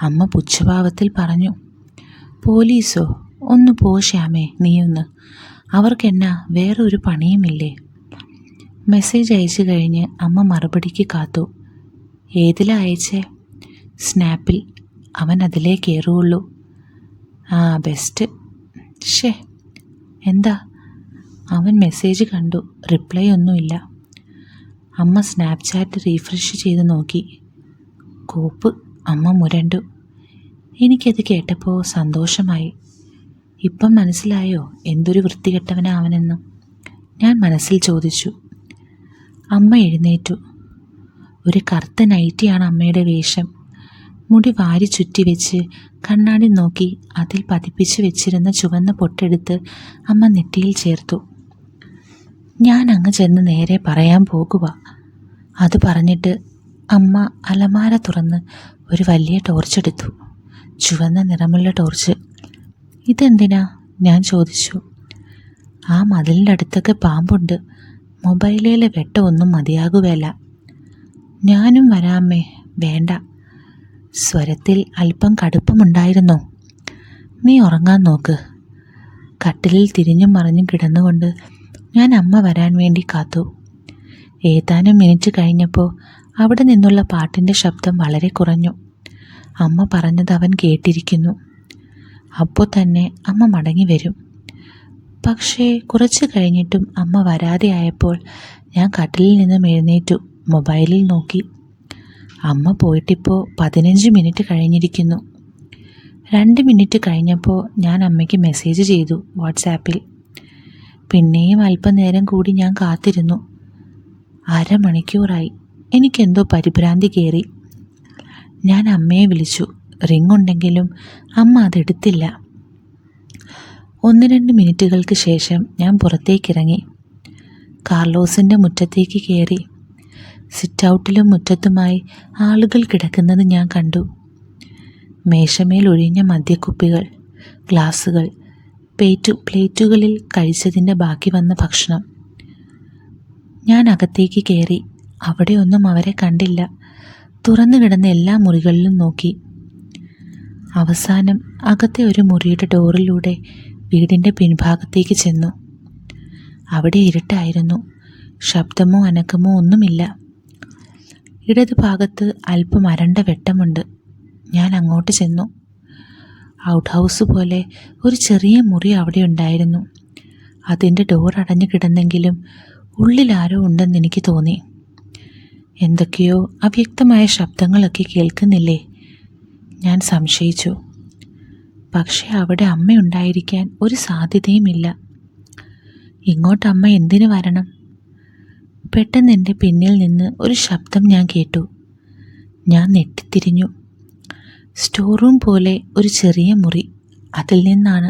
അമ്മ പുച്ഛഭാവത്തിൽ പറഞ്ഞു. പോലീസോ? ഒന്ന് പോ ശ്യാമേ, നീയൊന്ന്. അവർക്കെന്നാ വേറൊരു പണിയുമില്ലേ? മെസ്സേജ് അയച്ചു കഴിഞ്ഞ് അമ്മ മറുപടിക്ക് കാത്തു. ഏതിലാ അയച്ചേ? സ്നാപ്പിൽ. അവൻ അതിലേ കയറുള്ളൂ. ആ, ബെസ്റ്റ്. ഷേ, എന്താ? അവൻ മെസ്സേജ് കണ്ടു, റിപ്ലൈ ഒന്നുമില്ല. അമ്മ സ്നാപ്ചാറ്റ് റീഫ്രഷ് ചെയ്ത് നോക്കി. കോപ്പ്. അമ്മ മുരണ്ടു. എനിക്കത് കേട്ടപ്പോൾ സന്തോഷമായി. ഇപ്പം മനസ്സിലായോ എന്തൊരു വൃത്തികെട്ടവനാ അവനെന്ന്? ഞാൻ മനസ്സിൽ ചോദിച്ചു. അമ്മ എഴുന്നേറ്റു. ഒരു കറുത്ത നൈറ്റിയാണ് അമ്മയുടെ വേഷം. മുടി വാരി ചുറ്റി വെച്ച് കണ്ണാടി നോക്കി അതിൽ പതിപ്പിച്ച് വെച്ചിരുന്ന ചുവന്ന പൊട്ടെടുത്ത് അമ്മ നെറ്റിയിൽ ചേർത്തു. ഞാൻ അങ്ങ് ചെന്ന് നേരെ പറയാൻ പോകുക. അത് പറഞ്ഞിട്ട് അമ്മ അലമാര തുറന്ന് ഒരു വലിയ ടോർച്ചെടുത്തു. ചുവന്ന നിറമുള്ള ടോർച്ച്. ഇതെന്തിനാ? ഞാൻ ചോദിച്ചു. ആ മതിലിൻ്റെ അടുത്തൊക്കെ പാമ്പുണ്ട്. മൊബൈലിലെ വെട്ടമൊന്നും മതിയാകുകയല്ല. ഞാനും വരാമേ. വേണ്ട. സ്വരത്തിൽ അല്പം കടുപ്പമുണ്ടായിരുന്നോ? നീ ഉറങ്ങാൻ നോക്ക്. കട്ടിലിൽ തിരിഞ്ഞും മറിഞ്ഞും കിടന്നുകൊണ്ട് ഞാൻ അമ്മ വരാൻ വേണ്ടി കാത്തു. ഏതാനും മിനിറ്റ് കഴിഞ്ഞപ്പോൾ അവിടെ നിന്നുള്ള പാട്ടിൻ്റെ ശബ്ദം വളരെ കുറഞ്ഞു. അമ്മ പറഞ്ഞത് അവൻ കേട്ടിരിക്കുന്നു. അപ്പോൾ തന്നെ അമ്മ മടങ്ങി വരും. പക്ഷേ കുറച്ച് കഴിഞ്ഞിട്ടും അമ്മ വരാതെ ആയപ്പോൾ ഞാൻ കട്ടിലിൽ നിന്നും എഴുന്നേറ്റു. മൊബൈലിൽ നോക്കി. അമ്മ പോയിട്ടിപ്പോൾ 15 മിനിറ്റ് കഴിഞ്ഞിരിക്കുന്നു. 2 മിനിറ്റ് കഴിഞ്ഞപ്പോൾ ഞാൻ അമ്മയ്ക്ക് മെസ്സേജ് ചെയ്തു വാട്സാപ്പിൽ. പിന്നെയും അല്പനേരം കൂടി ഞാൻ കാത്തിരുന്നു. അരമണിക്കൂറായി. എനിക്കെന്തോ പരിഭ്രാന്തി കയറി. ഞാൻ അമ്മയെ വിളിച്ചു. റിംഗ് ഉണ്ടെങ്കിലും അമ്മ അതെടുത്തില്ല. 1-2 മിനിറ്റുകൾക്ക് ശേഷം ഞാൻ പുറത്തേക്കിറങ്ങി. കാർലോസിൻ്റെ മുറ്റത്തേക്ക് കയറി. സിറ്റൗട്ടിലും മുറ്റത്തുമായി ആളുകൾ കിടക്കുന്നത് ഞാൻ കണ്ടു. മേശമേൽ ഒഴിഞ്ഞ മദ്യക്കുപ്പികൾ, ഗ്ലാസുകൾ, പ്ലേറ്റുകളിൽ കഴിച്ചതിൻ്റെ ബാക്കി വന്ന ഭക്ഷണം. ഞാൻ അകത്തേക്ക് കയറി. അവിടെയൊന്നും അവരെ കണ്ടില്ല. തുറന്നു കിടന്ന എല്ലാ മുറികളിലും നോക്കി. അവസാനം അകത്തെ ഒരു മുറിയുടെ ഡോറിലൂടെ വീടിൻ്റെ പിൻഭാഗത്തേക്ക് ചെന്നു. അവിടെ ഇരുട്ടായിരുന്നു. ശബ്ദമോ അനക്കമോ ഒന്നുമില്ല. ഇടതു ഭാഗത്ത് അല്പം അരണ്ട വെട്ടമുണ്ട്. ഞാൻ അങ്ങോട്ട് ചെന്നു. ഔട്ട് ഹൗസ് പോലെ ഒരു ചെറിയ മുറി അവിടെ ഉണ്ടായിരുന്നു. അതിൻ്റെ ഡോർ അടഞ്ഞു കിടന്നെങ്കിലും ഉള്ളിൽ ആരോ ഉണ്ടെന്ന് എനിക്ക് തോന്നി. എന്തൊക്കെയോ അവ്യക്തമായ ശബ്ദങ്ങളൊക്കെ കേൾക്കുന്നില്ലേ? ഞാൻ സംശയിച്ചു. പക്ഷേ അവിടെ അമ്മയുണ്ടായിരിക്കാൻ ഒരു സാധ്യതയുമില്ല. ഇങ്ങോട്ട് അമ്മ എന്തിനു വരണം? പെട്ടെന്ന് എൻ്റെ പിന്നിൽ നിന്ന് ഒരു ശബ്ദം ഞാൻ കേട്ടു. ഞാൻ നെട്ടിത്തിരിഞ്ഞു. സ്റ്റോർ റൂം പോലെ ഒരു ചെറിയ മുറി. അതിൽ നിന്നാണ്.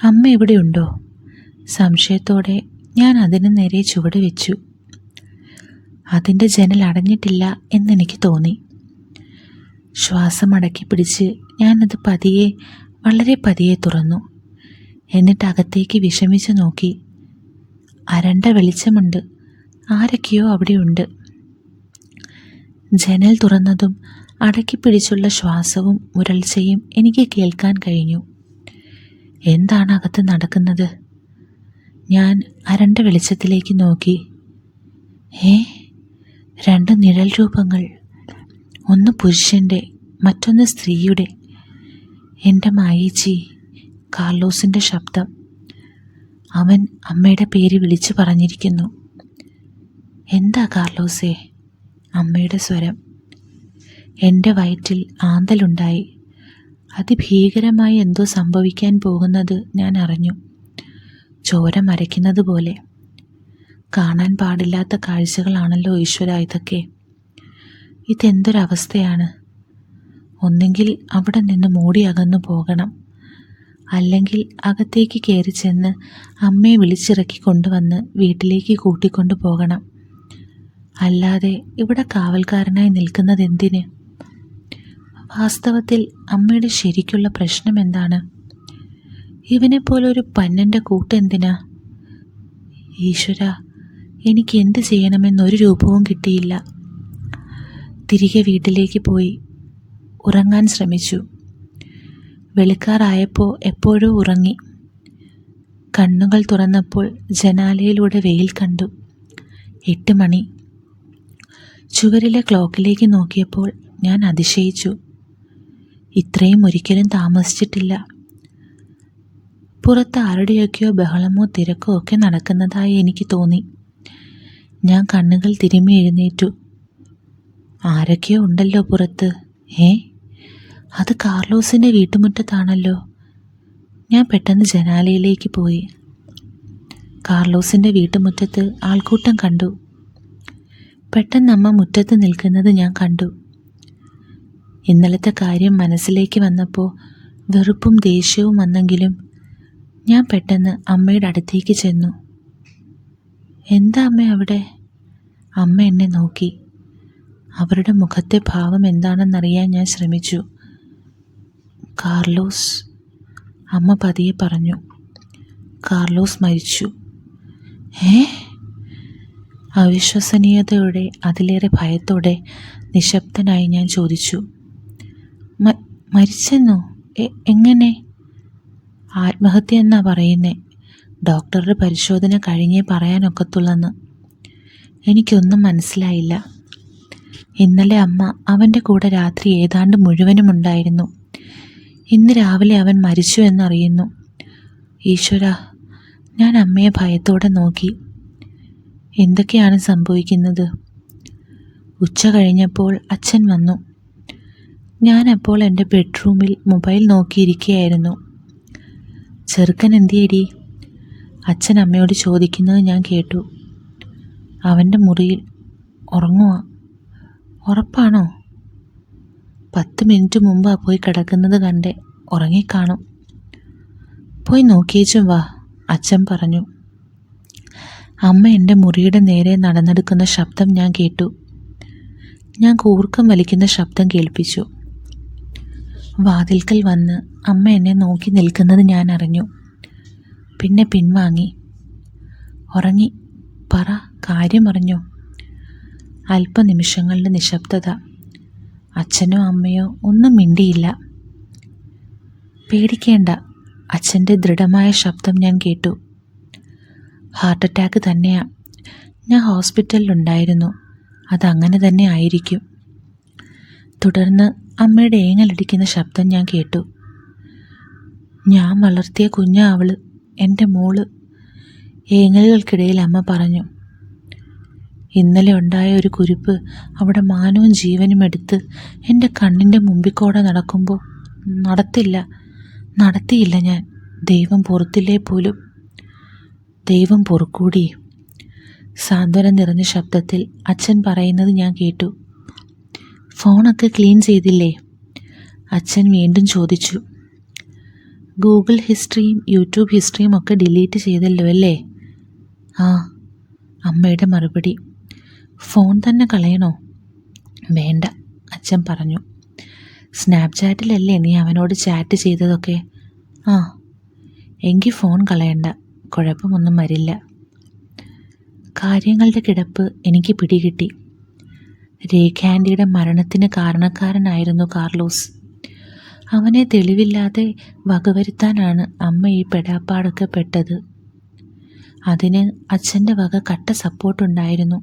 അമ്മ ഇവിടെയുണ്ടോ? സംശയത്തോടെ ഞാൻ അതിന് നേരെ ചുവട് വെച്ചു. അതിൻ്റെ ജനൽ അടഞ്ഞിട്ടില്ല എന്നെനിക്ക് തോന്നി. ശ്വാസം അടക്കി പിടിച്ച് ഞാനത് പതിയെ, വളരെ പതിയെ തുറന്നു. എന്നിട്ട് അകത്തേക്ക് വിഷമിച്ച് നോക്കി. അരണ്ട വെളിച്ചമുണ്ട്. ആരൊക്കെയോ അവിടെയുണ്ട്. ജനൽ തുറന്നതും അടക്കി പിടിച്ചുള്ള ശ്വാസവും മുരൾച്ചയും എനിക്ക് കേൾക്കാൻ കഴിഞ്ഞു. എന്താണ് അകത്ത് നടക്കുന്നത്? ഞാൻ അരണ്ട വെളിച്ചത്തിലേക്ക് നോക്കി. രണ്ട് നിഴൽ രൂപങ്ങൾ. ഒന്ന് പുരുഷൻ്റെ, മറ്റൊന്ന് സ്ത്രീയുടെ. എൻ്റെ മായേച്ചി, കാർലോസിൻ്റെ ശബ്ദം. അവൻ അമ്മയുടെ പേര് വിളിച്ചു പറഞ്ഞിരിക്കുന്നു. എന്താ കാർലോസേ? അമ്മയുടെ സ്വരം. എൻ്റെ വയറ്റിൽ ആന്തലുണ്ടായി. അതിഭീകരമായി എന്തോ സംഭവിക്കാൻ പോകുന്നത് ഞാൻ അറിഞ്ഞു. ചോര മരയ്ക്കുന്നത് പോലെ. കാണാൻ പാടില്ലാത്ത കാഴ്ചകളാണല്ലോ ഈശ്വര ഇതൊക്കെ. ഇതെന്തൊരവസ്ഥയാണ്! ഒന്നെങ്കിൽ അവിടെ നിന്ന് മൂടി അകന്നു പോകണം, അല്ലെങ്കിൽ അകത്തേക്ക് കയറി ചെന്ന് അമ്മയെ വിളിച്ചിറക്കി കൊണ്ടുവന്ന് വീട്ടിലേക്ക് കൂട്ടിക്കൊണ്ടു പോകണം. അല്ലാതെ ഇവിടെ കാവൽക്കാരനായി നിൽക്കുന്നതെന്തിന്? വാസ്തവത്തിൽ അമ്മയുടെ ശരിക്കുള്ള പ്രശ്നം എന്താണ്? ഇവനെപ്പോലൊരു പന്നൻ്റെ കൂട്ടെന്തിനാ? ഈശ്വര, എനിക്ക് എന്ത് ചെയ്യണമെന്നൊരു രൂപവും കിട്ടിയില്ല. തിരികെ വീട്ടിലേക്ക് പോയി ഉറങ്ങാൻ ശ്രമിച്ചു. വെളുക്കാറായപ്പോൾ എപ്പോഴോ ഉറങ്ങി. കണ്ണുകൾ തുറന്നപ്പോൾ ജനാലയിലൂടെ വെയിൽ കണ്ടു. 8 മണി. ചുവരിലെ ക്ലോക്കിലേക്ക് നോക്കിയപ്പോൾ ഞാൻ അതിശയിച്ചു. ഇത്രയും ഒരിക്കലും താമസിച്ചിട്ടില്ല. പുറത്ത് ആരുടെയൊക്കെയോ ബഹളമോ തിരക്കോ ഒക്കെ നടക്കുന്നതായി എനിക്ക് തോന്നി. ഞാൻ കണ്ണുകൾ തിരുമ്മി എഴുന്നേറ്റു. ആരൊക്കെയോ ഉണ്ടല്ലോ പുറത്ത്. അത് കാർലോസിൻ്റെ വീട്ടുമുറ്റത്താണല്ലോ. ഞാൻ പെട്ടെന്ന് ജനാലയിലേക്ക് പോയി. കാർലോസിൻ്റെ വീട്ടുമുറ്റത്ത് ആൾക്കൂട്ടം കണ്ടു. പെട്ടെന്ന് അമ്മ മുറ്റത്ത് നിൽക്കുന്നത് ഞാൻ കണ്ടു. ഇന്നലത്തെ കാര്യം മനസ്സിലേക്ക് വന്നപ്പോൾ വെറുപ്പും ദേഷ്യവും വന്നെങ്കിലും ഞാൻ പെട്ടെന്ന് അമ്മയുടെ അടുത്തേക്ക് ചെന്നു. എന്താ അമ്മ അവിടെ? അമ്മ എന്നെ നോക്കി. അവരുടെ മുഖത്തെ ഭാവം എന്താണെന്നറിയാൻ ഞാൻ ശ്രമിച്ചു. കാർലോസ്, അമ്മ പതിയെ പറഞ്ഞു. കാർലോസ് മരിച്ചു. അവിശ്വസനീയതയോടെ, അതിലേറെ ഭയത്തോടെ നിശബ്ദനായി ഞാൻ ചോദിച്ചു. മരിച്ചെന്നോ? എങ്ങനെ? ആത്മഹത്യ എന്നാ പറയുന്നേ. ഡോക്ടറുടെ പരിശോധന കഴിഞ്ഞേ പറയാനൊക്കത്തുള്ളെന്ന്. എനിക്കൊന്നും മനസ്സിലായില്ല. ഇന്നലെ അമ്മ അവൻ്റെ കൂടെ രാത്രി ഏതാണ്ട് മുഴുവനും ഉണ്ടായിരുന്നു. ഇന്ന് രാവിലെ അവൻ മരിച്ചു എന്നറിയുന്നു. ഈശ്വര, ഞാൻ അമ്മയെ ഭയത്തോടെ നോക്കി. എന്തൊക്കെയാണ് സംഭവിക്കുന്നത്? ഉച്ച കഴിഞ്ഞപ്പോൾ അച്ഛൻ വന്നു. ഞാനപ്പോൾ എൻ്റെ ബെഡ്റൂമിൽ മൊബൈൽ നോക്കിയിരിക്കുകയായിരുന്നു. ചെറുക്കൻ എന്തിയേടി? അച്ഛൻ അമ്മയോട് ചോദിക്കുന്നത് ഞാൻ കേട്ടു. അവൻ്റെ മുറിയിൽ ഉറങ്ങുക. ഉറപ്പാണോ? 10 മിനിറ്റ് മുമ്പാ പോയി കിടക്കുന്നത് കണ്ടേ. ഉറങ്ങിക്കാണും. പോയി നോക്കിയേച്ചും വാ, അച്ഛൻ പറഞ്ഞു. അമ്മ എൻ്റെ മുറിയുടെ നേരെ നടന്നെടുക്കുന്ന ശബ്ദം ഞാൻ കേട്ടു. ഞാൻ കൂർക്കം വലിക്കുന്ന ശബ്ദം കേൾപ്പിച്ചു. വാതിൽക്കൽ വന്ന് അമ്മ എന്നെ നോക്കി നിൽക്കുന്നത് ഞാൻ അറിഞ്ഞു. പിന്നെ പിൻവാങ്ങി. ഉറങ്ങി. പറ, കാര്യം അറിഞ്ഞോ? അല്പനിമിഷങ്ങളുടെ നിശബ്ദത. അച്ഛനോ അമ്മയോ ഒന്നും മിണ്ടിയില്ല. പേടിക്കേണ്ട, അച്ഛൻ്റെ ദൃഢമായ ശബ്ദം ഞാൻ കേട്ടു. ഹാർട്ട് അറ്റാക്ക് തന്നെയാ. ഞാൻ ഹോസ്പിറ്റലിലുണ്ടായിരുന്നു. അതങ്ങനെ തന്നെ ആയിരിക്കും. തുടർന്ന് അമ്മയുടെ ഏങ്ങലടിക്കുന്ന ശബ്ദം ഞാൻ കേട്ടു. ഞാൻ വളർത്തിയ കുഞ്ഞാ അവള്, എൻ്റെ മോള്. ഏങ്ങലുകൾക്കിടയിൽ അമ്മ പറഞ്ഞു. ഇന്നലെ ഉണ്ടായ ഒരു കുരുപ്പ് അവിടെ മാനവും ജീവനും എടുത്ത് എൻ്റെ കണ്ണിൻ്റെ മുമ്പിൽ കൂടെ നടത്തിയില്ല ഞാൻ. ദൈവം പൊറുത്തില്ലേ പോലും. ദൈവം പൊറുക്കൂടി. സാന്ത്വനം നിറഞ്ഞ ശബ്ദത്തിൽ അച്ഛൻ പറയുന്നത് ഞാൻ കേട്ടു. ഫോണൊക്കെ ക്ലീൻ ചെയ്തില്ലേ? അച്ഛൻ വീണ്ടും ചോദിച്ചു. ഗൂഗിൾ ഹിസ്റ്ററിയും യൂട്യൂബ് ഹിസ്റ്ററിയും ഒക്കെ ഡിലീറ്റ് ചെയ്തല്ലോ അല്ലേ? ആ, അമ്മയുടെ മറുപടി. ഫോൺ തന്നെ കളയണോ? വേണ്ട, അച്ഛൻ പറഞ്ഞു. സ്നാപ്ചാറ്റിലല്ലേ നീ അവനോട് ചാറ്റ് ചെയ്തതൊക്കെ? ആ, എങ്കിൽ ഫോൺ കളയണ്ട, കുഴപ്പമൊന്നും വരില്ല. കാര്യങ്ങളുടെ കിടപ്പ് എനിക്ക് പിടികിട്ടി. രേഖ ആൻറ്റിയുടെ മരണത്തിന് കാരണക്കാരനായിരുന്നു കാർലോസ്. അവനെ തെളിവില്ലാതെ വകവരുത്താനാണ് അമ്മ ഈ പെടാപ്പാടൊക്കെ പെട്ടത്. അതിന് അച്ഛൻ്റെ വക കട്ട സപ്പോർട്ടുണ്ടായിരുന്നു.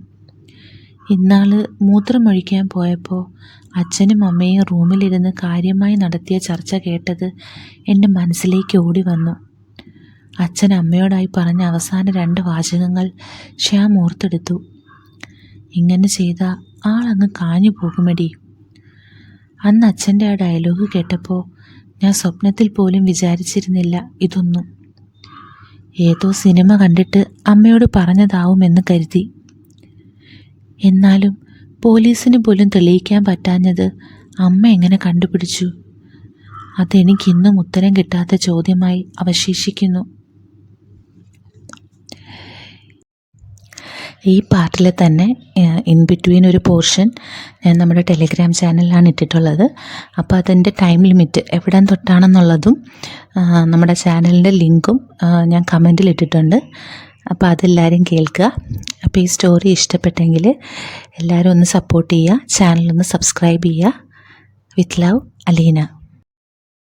ഇന്നാൾ മൂത്രമൊഴിക്കാൻ പോയപ്പോൾ അച്ഛനും അമ്മയും റൂമിലിരുന്ന് കാര്യമായി നടത്തിയ ചർച്ച കേട്ടത് എൻ്റെ മനസ്സിലേക്ക് ഓടി വന്നു. അച്ഛൻ അമ്മയോടായി പറഞ്ഞ അവസാന 2 വാചകങ്ങൾ ശ്യാം ഓർത്തെടുത്തു. ഇങ്ങനെ ചെയ്താൽ ആളങ്ങ് കാഞ്ഞു പോകുമെടി. അന്ന് അച്ഛൻ്റെ ആ ഡയലോഗ് കേട്ടപ്പോൾ ഞാൻ സ്വപ്നത്തിൽ പോലും വിചാരിച്ചിരുന്നില്ല ഇതൊന്നും. ഏതോ സിനിമ കണ്ടിട്ട് അമ്മയോട് പറഞ്ഞതാവുമെന്ന് കരുതി. എന്നാലും പോലീസിന് പോലും തെളിയിക്കാൻ പറ്റാഞ്ഞത് അമ്മ എങ്ങനെ കണ്ടുപിടിച്ചു? അതെനിക്കിന്നും ഉത്തരം കിട്ടാത്ത ചോദ്യമായി അവശേഷിക്കുന്നു. ഈ പാർട്ടിൽ തന്നെ ഇൻ ബിറ്റ്വീൻ ഒരു പോർഷൻ ഞാൻ നമ്മുടെ ടെലിഗ്രാം ചാനലിലാണ് ഇട്ടിട്ടുള്ളത്. അപ്പോൾ അതിൻ്റെ ടൈം ലിമിറ്റ് എവിടം തൊട്ടാണെന്നുള്ളതും നമ്മുടെ ചാനലിൻ്റെ ലിങ്കും ഞാൻ കമൻറ്റിൽ ഇട്ടിട്ടുണ്ട്. അപ്പോൾ അതെല്ലാവരും കേൾക്കുക. അപ്പോൾ ഈ സ്റ്റോറി ഇഷ്ടപ്പെട്ടെങ്കിൽ എല്ലാവരും ഒന്ന് സപ്പോർട്ട് ചെയ്യുക, ചാനലൊന്ന് സബ്സ്ക്രൈബ് ചെയ്യുക. With love, Aleena.